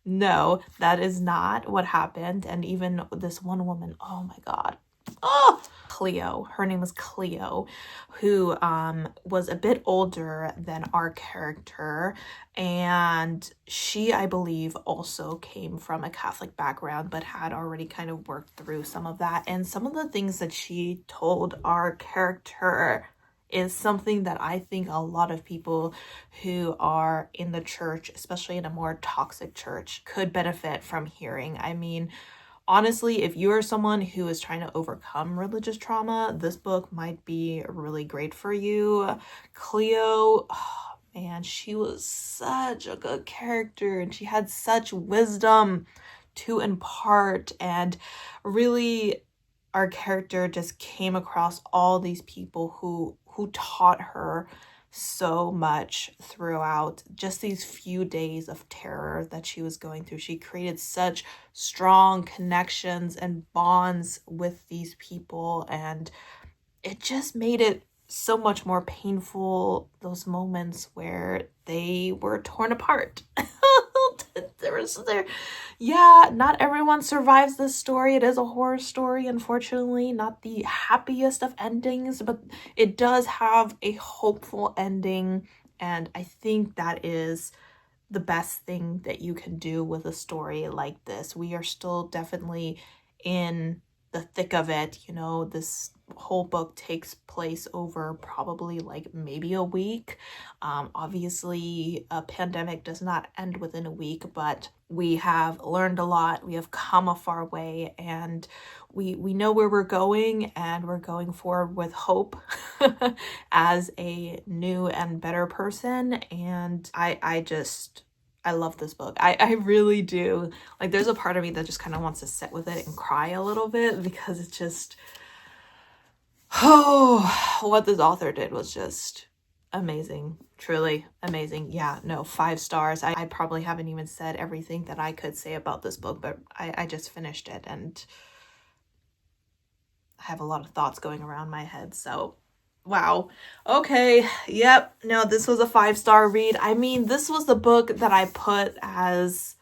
S1: No, that is not what happened. And even this one woman, oh my god, Cleo, her name was Cleo, who was a bit older than our character, and she, I believe, also came from a Catholic background but had already kind of worked through some of that. And some of the things that she told our character is something that I think a lot of people who are in the church, especially in a more toxic church, could benefit from hearing. I mean, honestly, if you're someone who is trying to overcome religious trauma, this book might be really great for you. Cleo, oh man, she was such a good character and she had such wisdom to impart, and really our character just came across all these people who taught her so much throughout just these few days of terror that she was going through. She created such strong connections and bonds with these people, and it just made it so much more painful, those moments where they were torn apart. Yeah, not everyone survives this story. It is a horror story, unfortunately, not the happiest of endings, but it does have a hopeful ending, and I think that is the best thing that you can do with a story like this. We are still definitely in the thick of it. This whole book takes place over probably like maybe a week. Obviously a pandemic does not end within a week, but We have learned a lot. We have come a far way, and we know where we're going, and we're going forward with hope as a new and better person. And I love this book. I really do. Like, there's a part of me that just kind of wants to sit with it and cry a little bit, because it's just, oh, what this author did was just amazing. Truly amazing. Yeah, no, 5 stars. I probably haven't even said everything that I could say about this book, but I just finished it, and I have a lot of thoughts going around my head. So wow. Okay. Yep. No, this was a 5-star read. I mean, this was the book that I put as,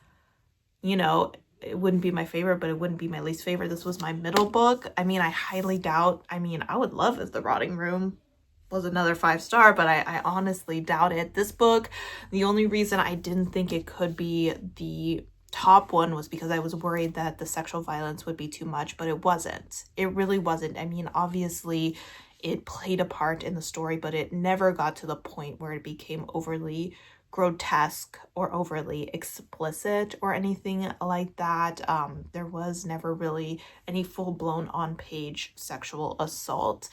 S1: you know, it wouldn't be my favorite, but it wouldn't be my least favorite. This was my middle book. I mean, I highly doubt. I mean, I would love if The Rotting Room was another 5-star, but I honestly doubt it. This book, the only reason I didn't think it could be the top one was because I was worried that the sexual violence would be too much, but it wasn't. It really wasn't. I mean, obviously it played a part in the story, but it never got to the point where it became overly grotesque or overly explicit or anything like that. There was never really any full-blown on-page sexual assault.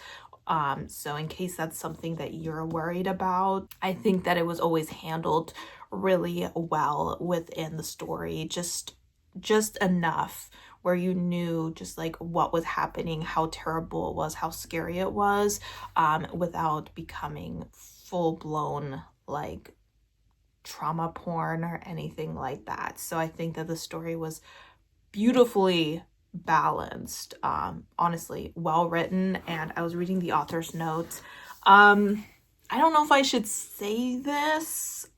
S1: So in case that's something that you're worried about, I think that it was always handled really well within the story, just enough where you knew just like what was happening, how terrible it was, how scary it was, without becoming full-blown like trauma porn or anything like that. So I think that the story was beautifully balanced, honestly well written. And I was reading the author's notes. I don't know if I should say this.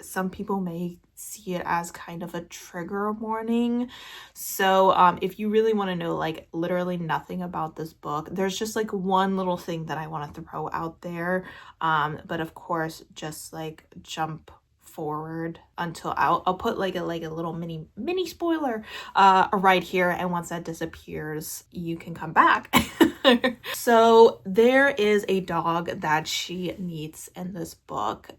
S1: Some people may see it as kind of a trigger warning. So if you really want to know like literally nothing about this book, there's just like one little thing that I want to throw out there. But of course, just like jump forward until I'll put like a little mini spoiler right here, and once that disappears you can come back. So there is a dog that she meets in this book,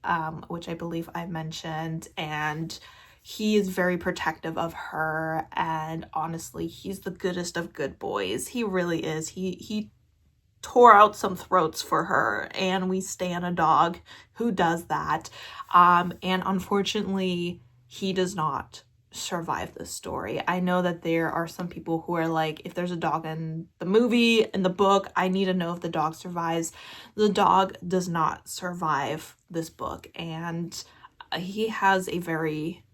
S1: which I believe I mentioned, and he is very protective of her, and honestly he's the goodest of good boys. He really is. He tore out some throats for her, and we stan a dog who does that. And unfortunately, he does not survive this story. I know that there are some people who are like, if there's a dog in the movie, in the book, I need to know if the dog survives. The dog does not survive this book, and he has a very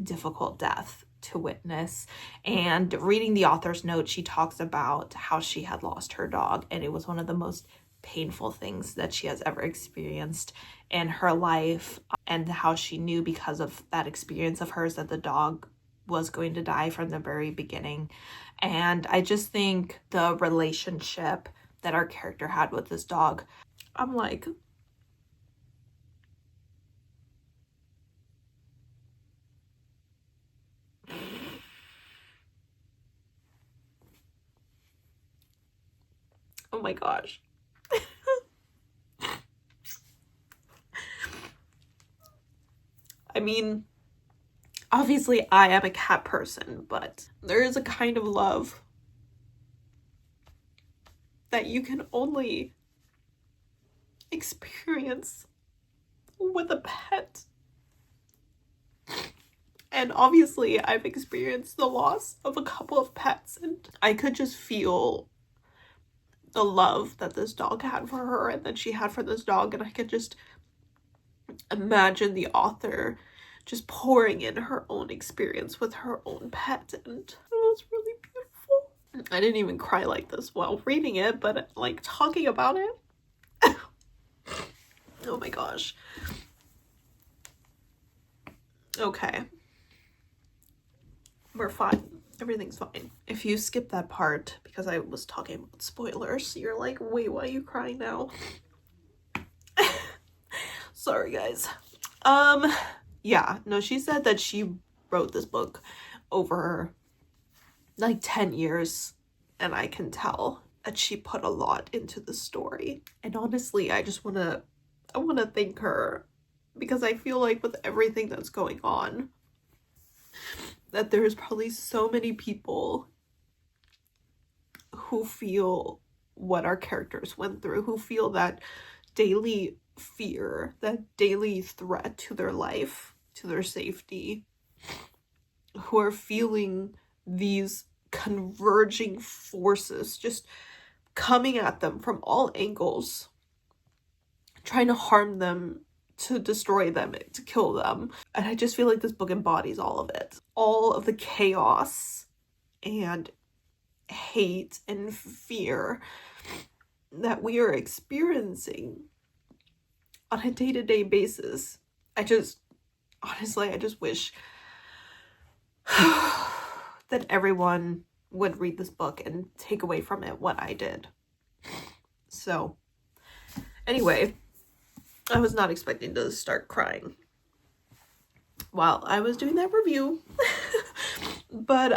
S1: difficult death to witness. And reading the author's note, she talks about how she had lost her dog, and it was one of the most painful things that she has ever experienced in her life, and how she knew because of that experience of hers that the dog was going to die from the very beginning. And I just think the relationship that our character had with this dog, I'm like, oh my gosh. I mean, obviously I am a cat person, but there is a kind of love that you can only experience with a pet. And obviously I've experienced the loss of a couple of pets, and I could just feel the love that this dog had for her and that she had for this dog, and I could just imagine the author just pouring in her own experience with her own pet, and it was really beautiful. I didn't even cry like this while reading it, but like talking about it, oh my gosh. Okay, we're fine. Everything's fine. If you skip that part because I was talking about spoilers, you're like, wait, why are you crying now? Sorry guys. Yeah, no, she said that she wrote this book over like 10 years, and I can tell that she put a lot into the story. And honestly, I want to thank her, because I feel like with everything that's going on, that there's probably so many people who feel what our characters went through, who feel that daily fear, that daily threat to their life, to their safety, who are feeling these converging forces just coming at them from all angles, trying to harm them, to destroy them, to kill them. And I just feel like this book embodies all of it. All of the chaos and hate and fear that we are experiencing on a day-to-day basis. I just wish that everyone would read this book and take away from it what I did. So anyway, I was not expecting to start crying while I was doing that review. But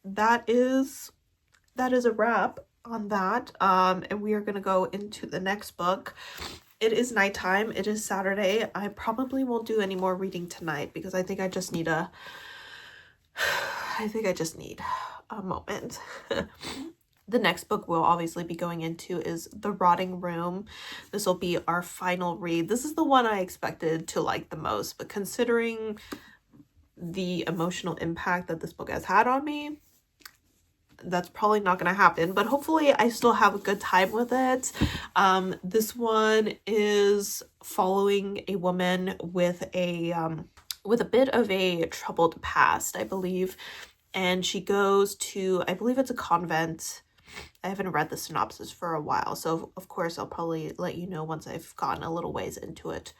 S1: that is a wrap on that. And we are gonna go into the next book. It is nighttime. It is Saturday. I probably won't do any more reading tonight because I think I just need a moment. The next book we'll obviously be going into is The Rotting Room. This will be our final read. This is the one I expected to like the most, but considering the emotional impact that this book has had on me, that's probably not going to happen, but hopefully I still have a good time with it. This one is following a woman with a bit of a troubled past, I believe, and she goes to, I believe it's a convent. I haven't read the synopsis for a while, so of course I'll probably let you know once I've gotten a little ways into it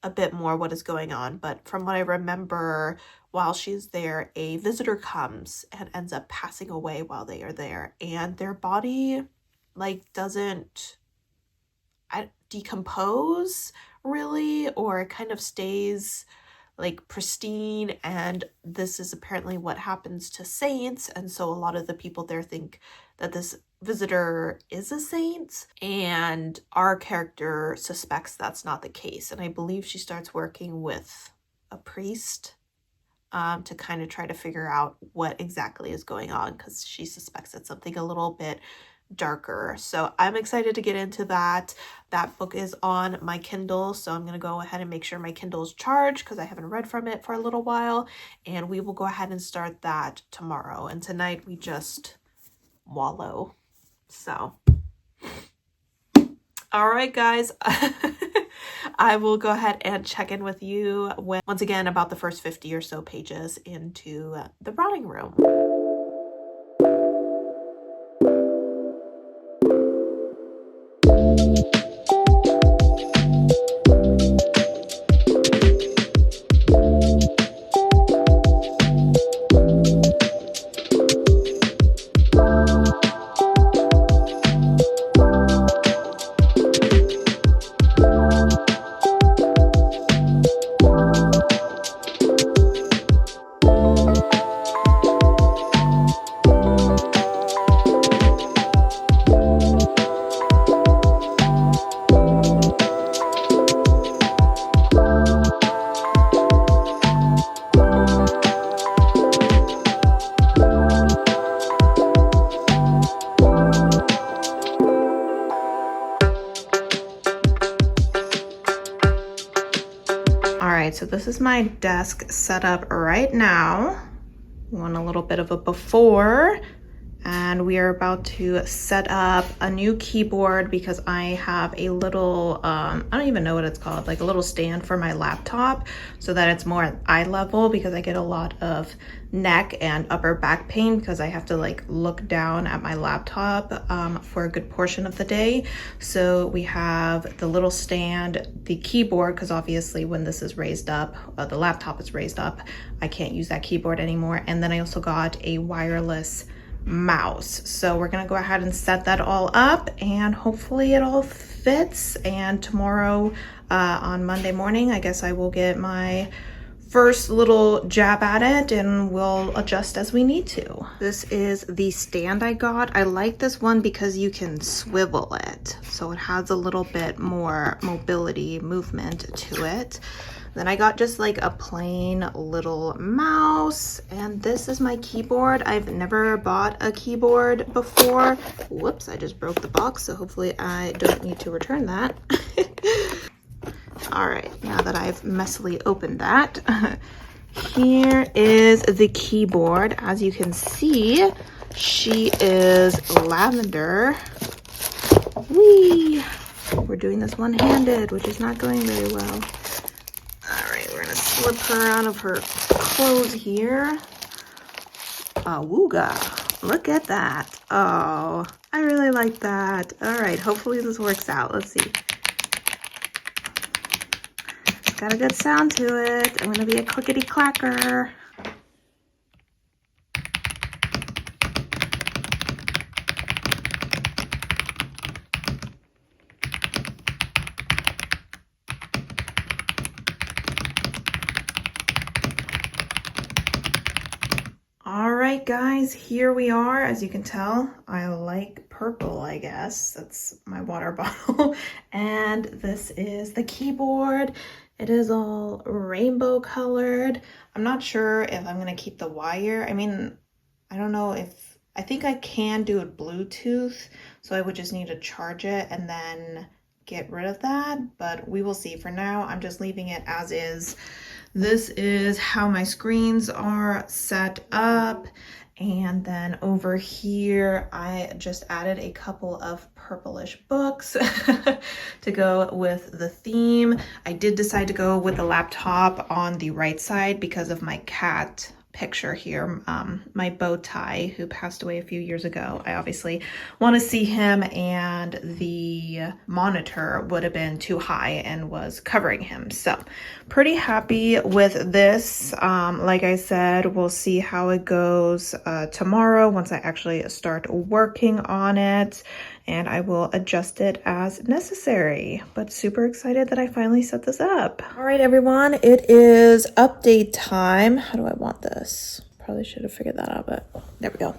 S1: a bit more what is going on. But from what I remember, while she's there, a visitor comes and ends up passing away while they are there, and their body doesn't decompose really, or it kind of stays pristine. And this is apparently what happens to saints, and so a lot of the people there think that this visitor is a saint, and our character suspects that's not the case. And I believe she starts working with a priest to kind of try to figure out what exactly is going on, because she suspects it's something a little bit darker. So I'm excited to get into that. That book is on my Kindle, so I'm going to go ahead and make sure my Kindle is charged because I haven't read from it for a little while, and we will go ahead and start that tomorrow. And tonight we just wallow. So all right, guys. I will go ahead and check in with you once again about the first 50 or so pages into The Rotting Room. So this is my desk setup right now. We want a little bit of a before, and we are about to set up a new keyboard because I have a little, I don't even know what it's called, like a little stand for my laptop so that it's more at eye level, because I get a lot of neck and upper back pain because I have to look down at my laptop for a good portion of the day. So we have the little stand, the keyboard, because obviously when this is raised up, the laptop is raised up, I can't use that keyboard anymore. And then I also got a wireless mouse. So we're gonna go ahead and set that all up, and hopefully it all fits. And tomorrow on Monday morning, I guess I will get my first little jab at it, and we'll adjust as we need to. This is the stand I got. I like this one because you can swivel it, so it has a little bit more mobility, movement to it. Then I got just like a plain little mouse, and this is my keyboard. I've never bought a keyboard before. Whoops, I just broke the box, so hopefully I don't need to return that. All right, now that I've messily opened that, here is the keyboard. As you can see, she is lavender. Whee! We're doing this one-handed, which is not going very well. All right, we're gonna slip her out of her clothes here. Awooga, look at that. Oh, I really like that. All right, hopefully this works out. Let's see. It's got a good sound to it. I'm gonna be a clickety-clacker. Alright guys, here we are. As you can tell, I like purple, I guess. That's my water bottle. And this is the keyboard. It is all rainbow colored. I'm not sure if I'm going to keep the wire. I mean, I don't know if... I think I can do it Bluetooth, so I would just need to charge it and then get rid of that. But we will see. For now, I'm just leaving it as is. This is how my screens are set up. And then over here, I just added a couple of purplish books to go with the theme. I did decide to go with the laptop on the right side because of my cat picture here, my bow tie, who passed away a few years ago. I obviously want to see him, and the monitor would have been too high and was covering him. So pretty happy with this. Like I said, we'll see how it goes tomorrow once I actually start working on it, and I will adjust it as necessary. But super excited that I finally set this up. All right, everyone, it is update time. How do I want this? Probably should have figured that out, but there we go.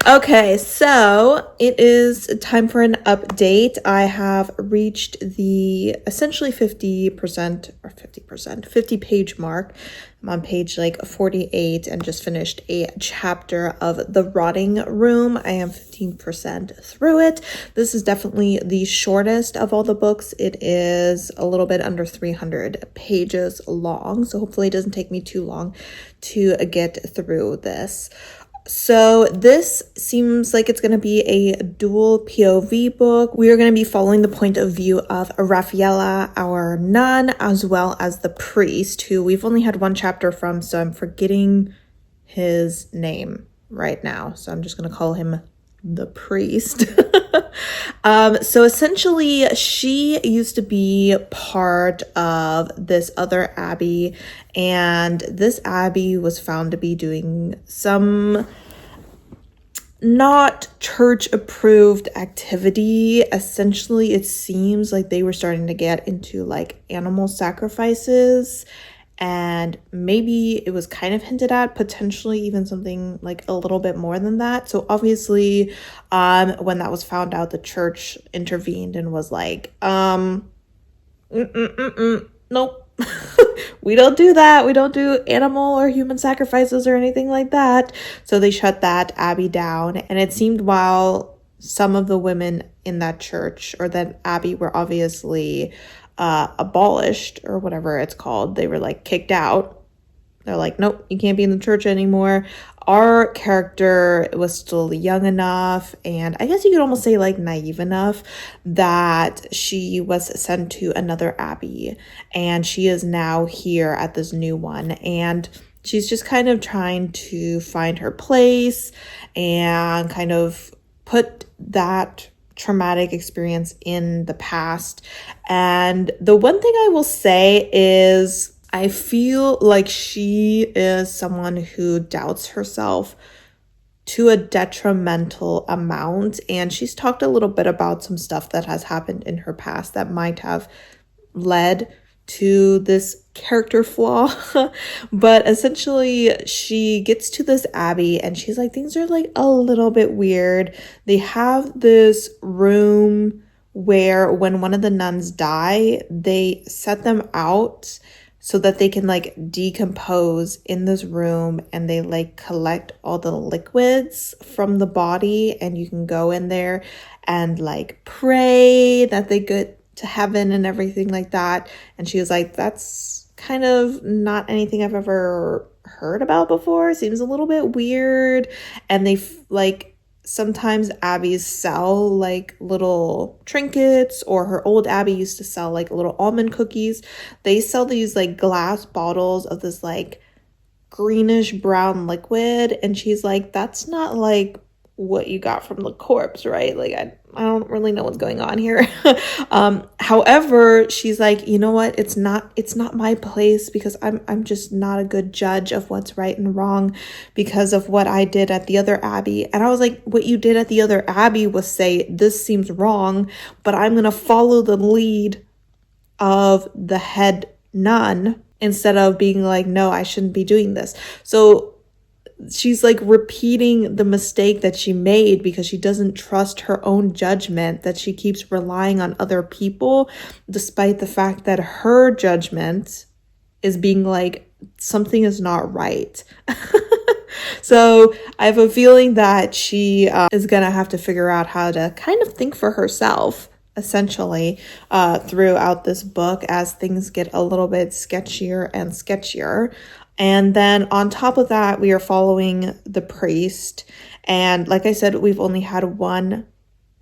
S1: Okay, so it is time for an update. I have reached the essentially 50% or 50 page mark. I'm on page like 48 and just finished a chapter of The Rotting Room. I am 15% through it. This is definitely the shortest of all the books. It is a little bit under 300 pages long, so hopefully it doesn't take me too long to get through this. So this seems like it's going to be a dual POV book. We are going to be following the point of view of Raffaella, our nun, as well as the priest, who we've only had one chapter from, so I'm forgetting his name right now. So I'm just going to call him the priest. So essentially, she used to be part of this other abbey, and this abbey was found to be doing some not church approved activity. Essentially, it seems like they were starting to get into like animal sacrifices, and maybe it was kind of hinted at potentially even something like a little bit more than that. So obviously, when that was found out, the church intervened and was like, nope. We don't do that. We don't do animal or human sacrifices or anything like that. So they shut that abbey down. And it seemed while some of the women in that church or that abbey were obviously abolished or whatever it's called, they were like kicked out. They're like, nope, you can't be in the church anymore. Our character was still young enough, and I guess you could almost say like naive enough, that she was sent to another abbey, and she is now here at this new one, and she's just kind of trying to find her place and kind of put that traumatic experience in the past. And the one thing I will say is, I feel like she is someone who doubts herself to a detrimental amount. And she's talked a little bit about some stuff that has happened in her past that might have led to this character flaw. But essentially, she gets to this abbey and she's like, things are like a little bit weird. They have this room where when one of the nuns die, they set them out so that they can like decompose in this room, and they like collect all the liquids from the body, and you can go in there and like pray that they get to heaven and everything like that. And she was like, that's kind of not anything I've ever heard about before. Seems a little bit weird. And they like sometimes abbeys sell like little trinkets, or her old abbey used to sell like little almond cookies. They sell these like glass bottles of this like greenish brown liquid, and she's like, that's not like what you got from the corpse, right? Like I don't really know what's going on here. However, she's like, you know what, it's not my place, because I'm just not a good judge of what's right and wrong because of what I did at the other abbey. And I was like, what you did at the other abbey was say, this seems wrong, but I'm gonna follow the lead of the head nun instead of being like, no, I shouldn't be doing this. So she's like repeating the mistake that she made because she doesn't trust her own judgment, that she keeps relying on other people, despite the fact that her judgment is being like, something is not right. So I have a feeling that she is gonna have to figure out how to kind of think for herself, essentially, throughout this book, as things get a little bit sketchier and sketchier. And then on top of that, we are following the priest. And like I said, we've only had one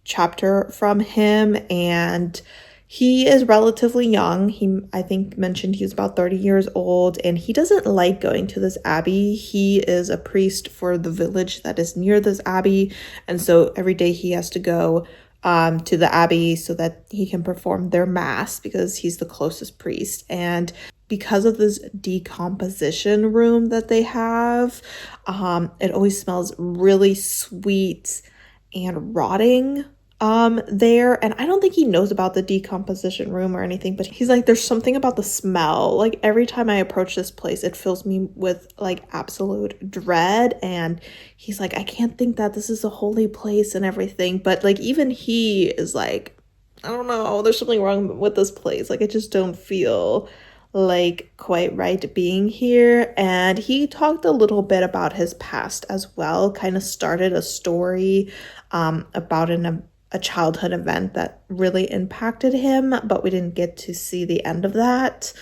S1: chapter from him, and he is relatively young. He, I think, mentioned he was about 30 years old, and he doesn't like going to this abbey. He is a priest for the village that is near this abbey. And so every day he has to go to the abbey so that he can perform their mass, because he's the closest priest. And because of this decomposition room that they have, it always smells really sweet and rotting there. And I don't think he knows about the decomposition room or anything, but he's like, there's something about the smell. Like every time I approach this place, it fills me with like absolute dread. And he's like, I can't think that this is a holy place and everything. But like even he is like, I don't know, there's something wrong with this place. Like I just don't feel like quite right being here. And he talked a little bit about his past as well, kind of started a story about a childhood event that really impacted him, but we didn't get to see the end of that.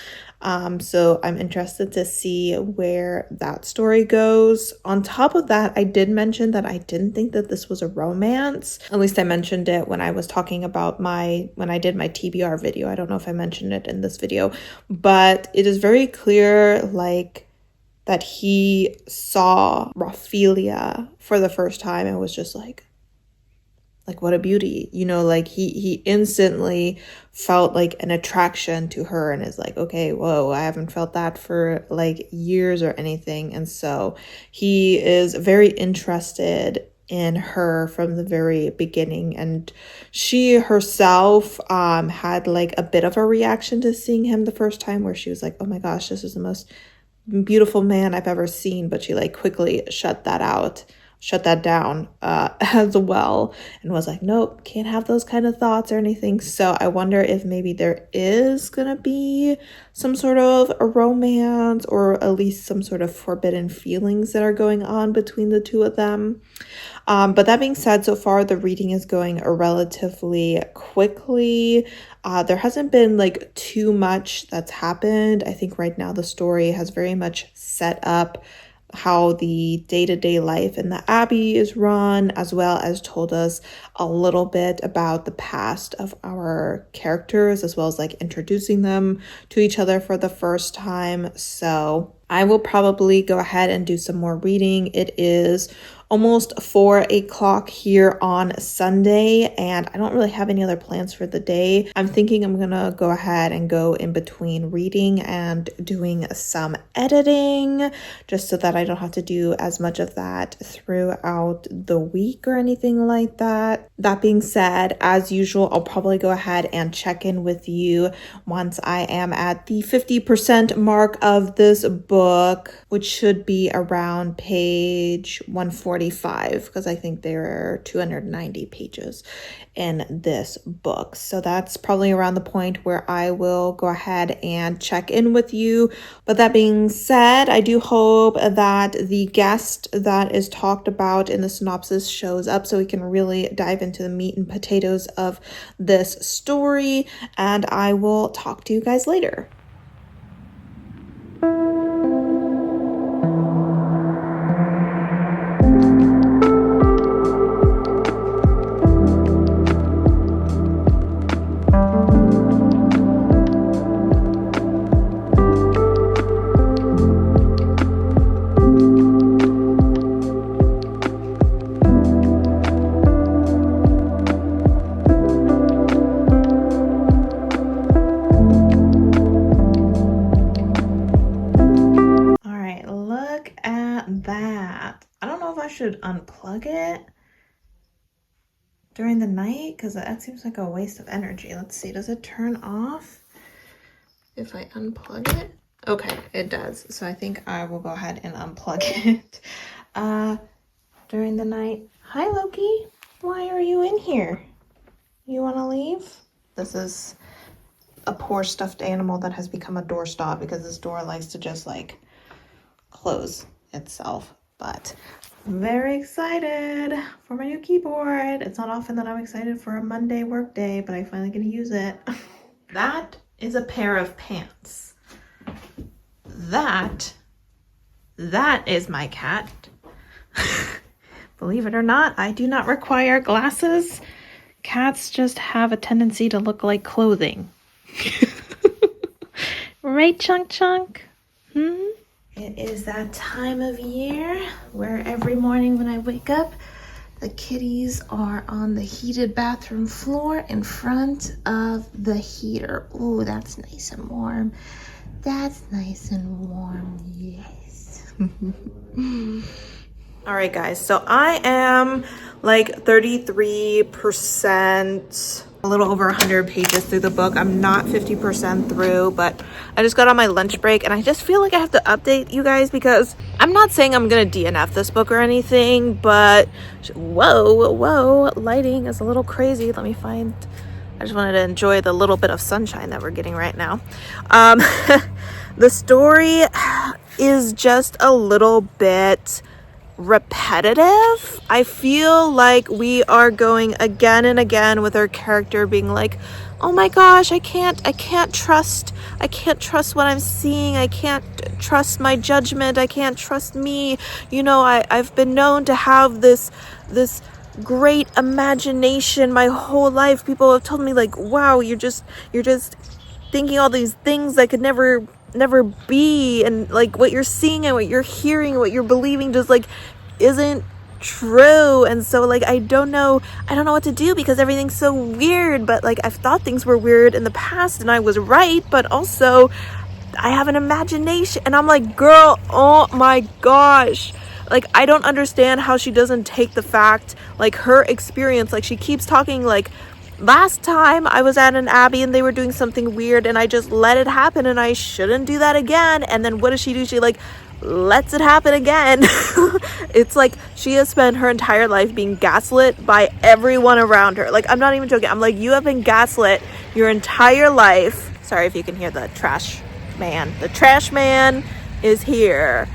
S1: So I'm interested to see where that story goes. On top of that, I did mention that I didn't think that this was a romance. At least I mentioned it when I was talking about when I did my TBR video. I don't know if I mentioned it in this video, but it is very clear like that he saw Raphaelia for the first time and was just like what a beauty, you know, like he instantly felt like an attraction to her and is like, okay, whoa, I haven't felt that for like years or anything. And so he is very interested in her from the very beginning. And she herself had like a bit of a reaction to seeing him the first time, where she was like, oh my gosh, this is the most beautiful man I've ever seen. But she like quickly shut that down as well, and was like, nope, can't have those kind of thoughts or anything. So I wonder if maybe there is gonna be some sort of a romance, or at least some sort of forbidden feelings that are going on between the two of them. But that being said, so far the reading is going relatively quickly. There hasn't been like too much that's happened. I think right now the story has very much set up how the day-to-day life in the abbey is run, as well as told us a little bit about the past of our characters, as well as like introducing them to each other for the first time. So I will probably go ahead and do some more reading. It is almost 4:00 here on Sunday, and I don't really have any other plans for the day. I'm thinking I'm gonna go ahead and go in between reading and doing some editing, just so that I don't have to do as much of that throughout the week or anything like that. That being said, as usual, I'll probably go ahead and check in with you once I am at the 50% mark of this book, which should be around page 140 245 because I think there are 290 pages in this book. So that's probably around the point where I will go ahead and check in with you. But that being said, I do hope that the guest that is talked about in the synopsis shows up so we can really dive into the meat and potatoes of this story. And I will talk to you guys later. That. I don't know if I should unplug it during the night because that seems like a waste of energy. Let's see, does it turn off if I unplug it? Okay, it does. So I think I will go ahead and unplug it during the night. Hi, Loki. Why are you in here? You want to leave? This is a poor stuffed animal that has become a doorstop because this door likes to just like close itself. But I'm very excited for my new keyboard. It's not often that I'm excited for a Monday work day, but I finally get to use it. That is a pair of pants. That is my cat. Believe it or not, I do not require glasses. Cats just have a tendency to look like clothing. Right, Chunk Chunk? It is that time of year where every morning when I wake up, the kitties are on the heated bathroom floor in front of the heater. Ooh, that's nice and warm. That's nice and warm, yes. All right, guys, so I am like 33%, a little over 100 pages through the book. I'm not 50% through, but I just got on my lunch break and I just feel like I have to update you guys because I'm not saying I'm gonna DNF this book or anything, but whoa, lighting is a little crazy. Let me find, I just wanted to enjoy the little bit of sunshine that we're getting right now. The story is just a little bit repetitive. I feel like we are going again and again with our character being like, oh my gosh, I can't trust what I'm seeing. I can't trust my judgment. I can't trust me. You know, I've been known to have this great imagination my whole life. People have told me like, wow, you're just thinking all these things that could never be, and like what you're seeing and what you're hearing and what you're believing just like isn't true. And so like I don't know what to do because everything's so weird, but like I've thought things were weird in the past and I was right, but also I have an imagination. And I'm like, girl, oh my gosh, like I don't understand how she doesn't take the fact, like her experience, like she keeps talking like, last time I was at an abbey and they were doing something weird and I just let it happen and I shouldn't do that again. And then what does she do? She like lets it happen again. It's like she has spent her entire life being gaslit by everyone around her. Like, I'm not even joking. I'm like, you have been gaslit your entire life. Sorry if you can hear the trash man. The trash man is here.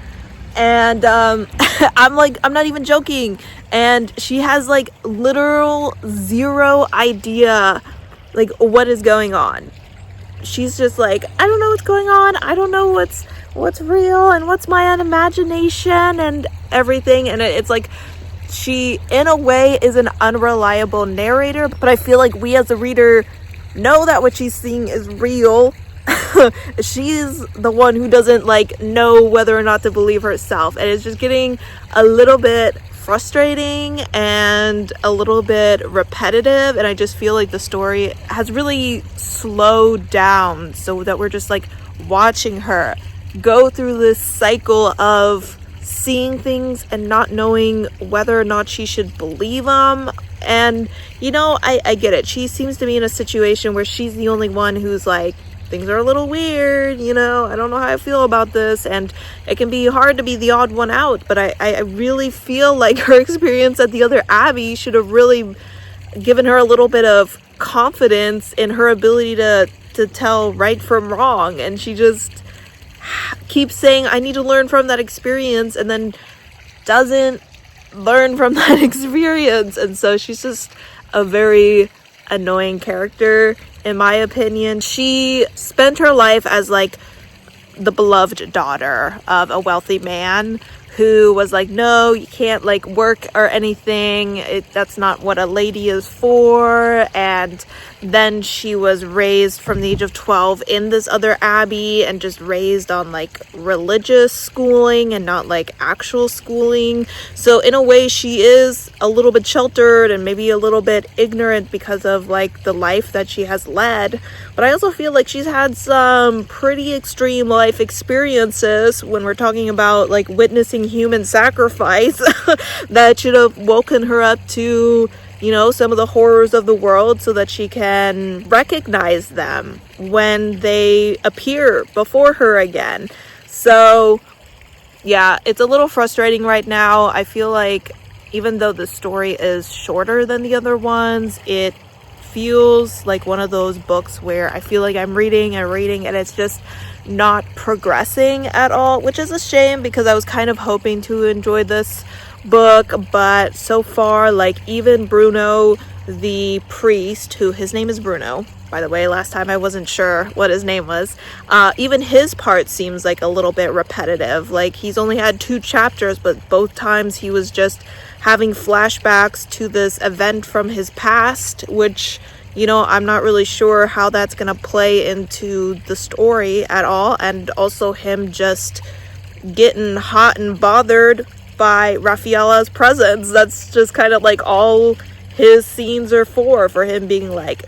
S1: And I'm like, I'm not even joking. And she has like literal zero idea like what is going on. She's just like, I don't know what's going on. I don't know what's real and what's my own imagination and everything. And it's like she in a way is an unreliable narrator, but I feel like we as a reader know that what she's seeing is real. She's the one who doesn't like know whether or not to believe herself, and it's just getting a little bit frustrating and a little bit repetitive. And I just feel like the story has really slowed down so that we're just like watching her go through this cycle of seeing things and not knowing whether or not she should believe them. And you know, I get it. She seems to be in a situation where she's the only one who's like things are a little weird, you know, I don't know how I feel about this, and it can be hard to be the odd one out, but I really feel like her experience at the other Abbey should have really given her a little bit of confidence in her ability to tell right from wrong, and she just keeps saying, I need to learn from that experience, and then doesn't learn from that experience. And so she's just a very annoying character, in my opinion. She spent her life as like the beloved daughter of a wealthy man who was like, no, you can't like work or anything, that's not what a lady is for. And then she was raised from the age of 12 in this other abbey, and just raised on like religious schooling and not like actual schooling. So in a way she is a little bit sheltered and maybe a little bit ignorant because of like the life that she has led. But I also feel like she's had some pretty extreme life experiences when we're talking about like witnessing human sacrifice that should have woken her up to, you know, some of the horrors of the world, so that she can recognize them when they appear before her again. So yeah, it's a little frustrating right now. I feel like even though the story is shorter than the other ones, it feels like one of those books where I feel like I'm reading and it's just not progressing at all, which is a shame because I was kind of hoping to enjoy this book. But so far, like even Bruno the priest, who his name is Bruno, by the way, last time I wasn't sure what his name was, even his part seems like a little bit repetitive. Like he's only had 2 chapters, but both times he was just having flashbacks to this event from his past, which, you know, I'm not really sure how that's gonna play into the story at all. And also him just getting hot and bothered by Raffaella's presence. That's just kind of like all his scenes are for him being like,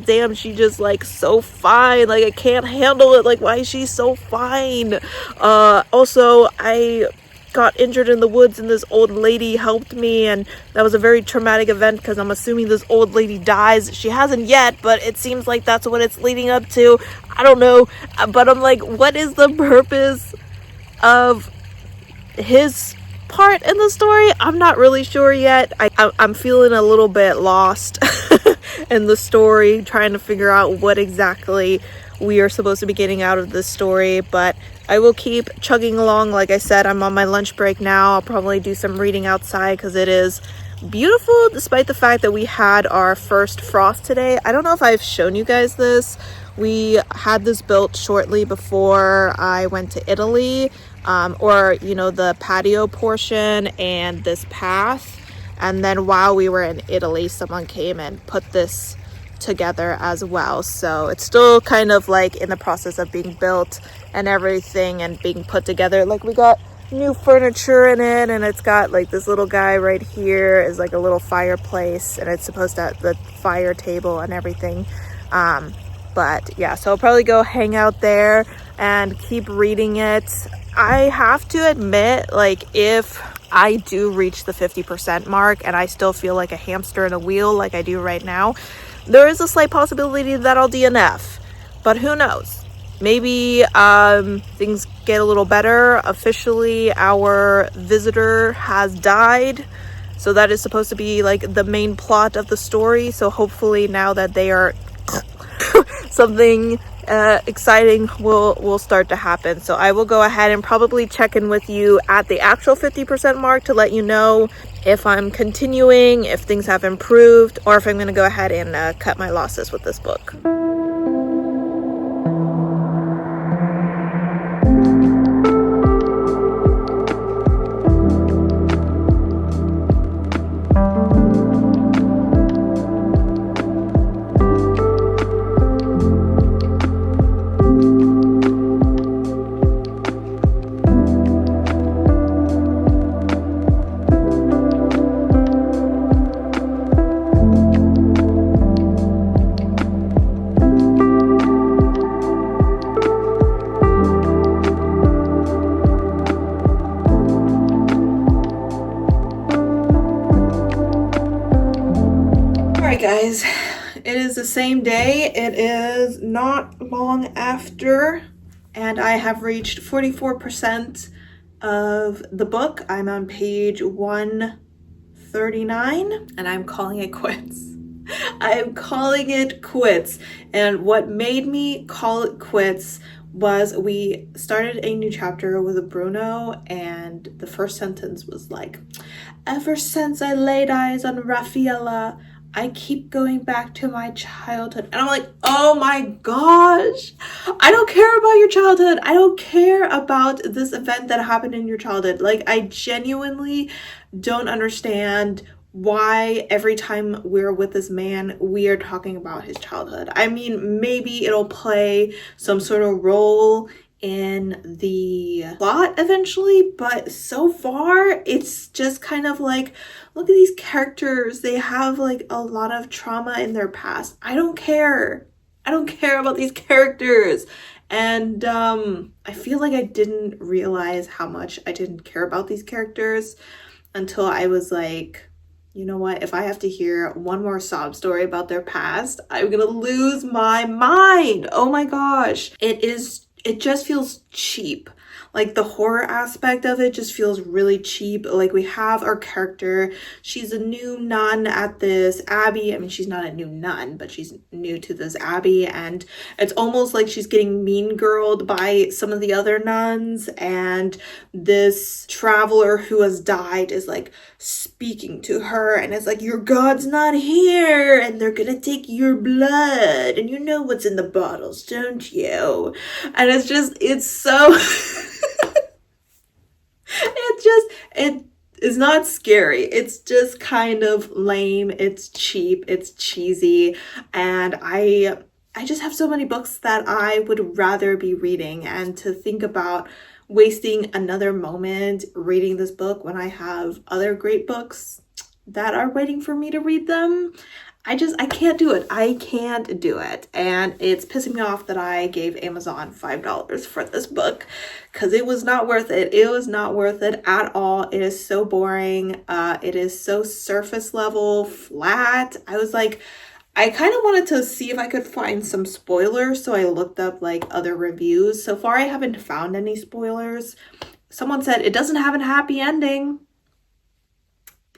S1: damn, she just like so fine, like I can't handle it, like why is she so fine? Also, I got injured in the woods and this old lady helped me, and that was a very traumatic event because I'm assuming this old lady dies. She hasn't yet, but it seems like that's what it's leading up to. I don't know, but I'm like, what is the purpose of his part in the story? I'm not really sure yet. I'm feeling a little bit lost in the story, trying to figure out what exactly we are supposed to be getting out of this story, but I will keep chugging along. Like I said, I'm on my lunch break now. I'll probably do some reading outside because it is beautiful, despite the fact that we had our first frost today. I don't know if I've shown you guys this. We had this built shortly before I went to Italy, or, you know, the patio portion and this path. And then while we were in Italy, someone came and put this together as well. So it's still kind of like in the process of being built and everything and being put together. Like we got new furniture in it, and it's got like this little guy right here is like a little fireplace, and it's supposed to have the fire table and everything. But yeah, so I'll probably go hang out there and keep reading it. I have to admit, like if I do reach the 50% mark and I still feel like a hamster in a wheel like I do right now, there is a slight possibility that I'll DNF, but who knows? Maybe things get a little better. Officially, our visitor has died, so that is supposed to be like the main plot of the story. So hopefully now that they are something exciting will start to happen. So I will go ahead and probably check in with you at the actual 50% mark to let you know if I'm continuing, if things have improved, or if I'm going to go ahead and cut my losses with this book. Guys, it is the same day. It is not long after, and I have reached 44% of the book. I'm on page 139, and I'm calling it quits. I am calling it quits. And what made me call it quits was we started a new chapter with Bruno, and the first sentence was like, ever since I laid eyes on Raffaella, I keep going back to my childhood. And I'm like, oh my gosh, I don't care about your childhood. I don't care about this event that happened in your childhood. Like, I genuinely don't understand why every time we're with this man, we are talking about his childhood. I mean, maybe it'll play some sort of role in the plot eventually, but so far it's just kind of like, look at these characters, they have like a lot of trauma in their past. I don't care about these characters. And I feel like I didn't realize how much I didn't care about these characters until I was like, you know what, if I have to hear one more sob story about their past, I'm gonna lose my mind. Oh my gosh, it just feels cheap. Like, the horror aspect of it just feels really cheap. Like, we have our character, she's a new nun at this abbey. I mean, she's not a new nun, but she's new to this abbey, and it's almost like she's getting mean girled by some of the other nuns, and this traveler who has died is like speaking to her, and it's like, your god's not here, and they're gonna take your blood, and you know what's in the bottles, don't you? And it's so it is not scary. It's just kind of lame. It's cheap. It's cheesy. And I just have so many books that I would rather be reading, and to think about wasting another moment reading this book when I have other great books that are waiting for me to read them, I can't do it. I can't do it. And it's pissing me off that I gave Amazon $5 for this book, because it was not worth it. It was not worth it at all. It is so boring. It is so surface level, flat. I was like, I kind of wanted to see if I could find some spoilers, so I looked up like other reviews. So far, I haven't found any spoilers. Someone said it doesn't have a happy ending.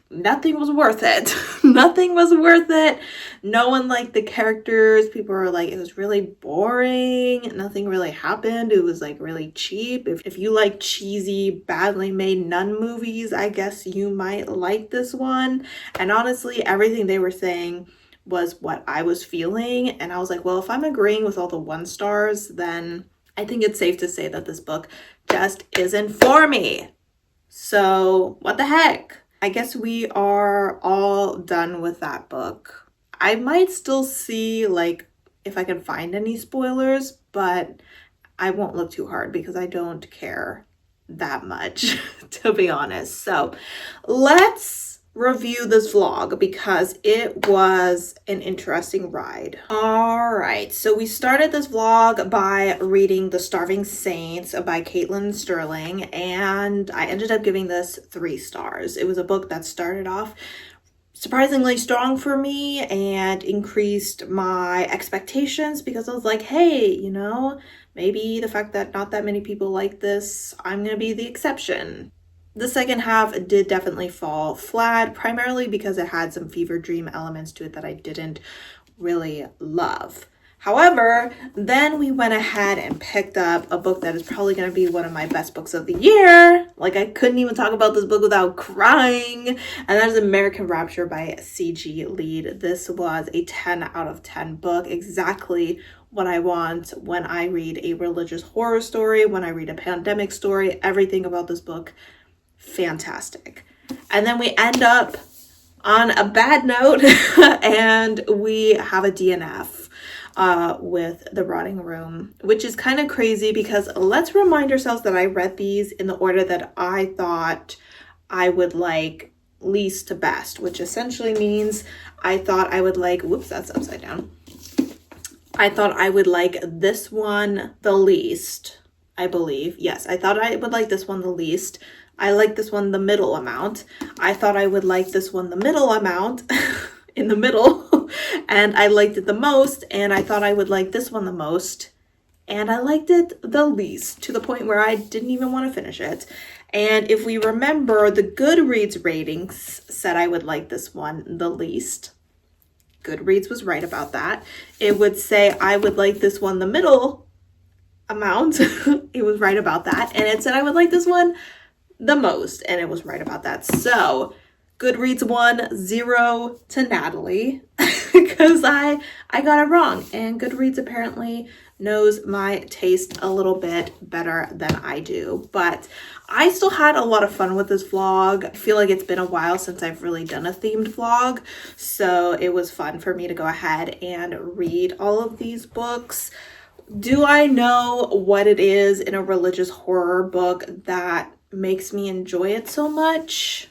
S1: Nothing was worth it. Nothing was worth it. No one liked the characters. People were like, it was really boring. Nothing really happened. It was like really cheap. If you like cheesy, badly made nun movies, I guess you might like this one. And honestly, everything they were saying was what I was feeling. And I was like, well, if I'm agreeing with all the 1 stars, then I think it's safe to say that this book just isn't for me. So what the heck? I guess we are all done with that book. I might still see like if I can find any spoilers, but I won't look too hard because I don't care that much, to be honest. So let's review this vlog because it was an interesting ride. All right, so we started this vlog by reading The Starving Saints by Caitlin Sterling, and I ended up giving this 3 stars. It was a book that started off surprisingly strong for me and increased my expectations, because I was like, hey, you know, maybe the fact that not that many people like this, I'm gonna be the exception. The second half did definitely fall flat, primarily because it had some fever dream elements to it that I didn't really love. However, then we went ahead and picked up a book that is probably going to be one of my best books of the year. Like, I couldn't even talk about this book without crying. And that is American Rapture by C.G. Lead. This was a 10 out of 10 book. Exactly what I want when I read a religious horror story, when I read a pandemic story. Everything about this book, fantastic. And then we end up on a bad note and we have a DNF with The Rotting Room, which is kind of crazy because let's remind ourselves that I read these in the order that I thought I would like least to best, which essentially means I thought I would like, whoops, that's upside down. I thought I would like this one the least, I believe. Yes, I thought I would like this one the least. I like this one the middle amount. I thought I would like this one the middle amount in the middle. and I liked it the most, and I thought I would like this one the most, and I liked it the least, to the point where I didn't even want to finish it. And if we remember, the Goodreads ratings said I would like this one the least. Goodreads was right about that. It would say I would like this one the middle amount. It was right about that. And it said I would like this one the most, and it was right about that. So Goodreads won 0 to Natalie because I got it wrong, and Goodreads apparently knows my taste a little bit better than I do. But I still had a lot of fun with this vlog. I feel like it's been a while since I've really done a themed vlog, so it was fun for me to go ahead and read all of these books. Do I know what it is in a religious horror book that makes me enjoy it so much?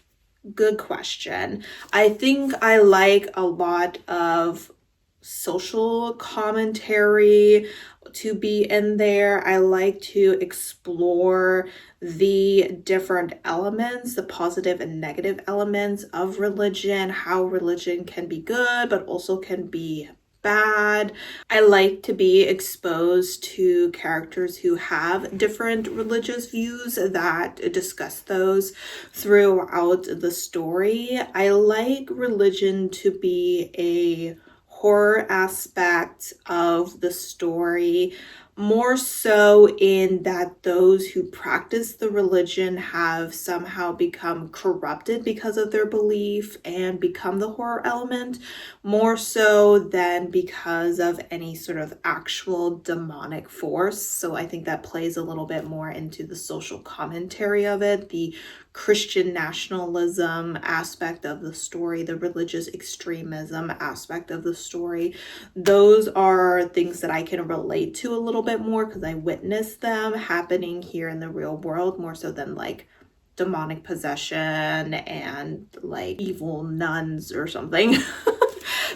S1: Good question. I think I like a lot of social commentary to be in there. I like to explore the different elements, the positive and negative elements of religion, how religion can be good but also can be bad. I like to be exposed to characters who have different religious views that discuss those throughout the story. I like religion to be a horror aspect of the story, more so in that those who practice the religion have somehow become corrupted because of their belief and become the horror element, more so than because of any sort of actual demonic force. So I think that plays a little bit more into the social commentary of it, the Christian nationalism aspect of the story, the religious extremism aspect of the story. Those are things that I can relate to a little bit more because I witnessed them happening here in the real world, more so than like demonic possession and like evil nuns or something.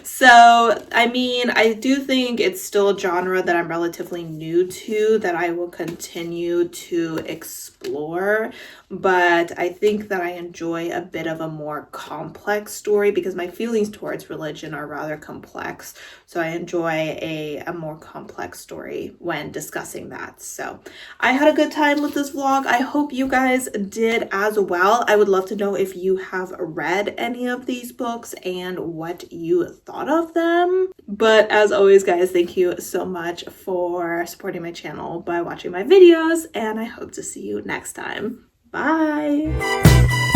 S1: So, I mean, I do think it's still a genre that I'm relatively new to, that I will continue to explore, but I think that I enjoy a bit of a more complex story because my feelings towards religion are rather complex. So I enjoy a more complex story when discussing that. So I had a good time with this vlog. I hope you guys did as well. I would love to know if you have read any of these books and what you thought of them. But as always, guys, thank you so much for supporting my channel by watching my videos, and I hope to see you next time. Bye!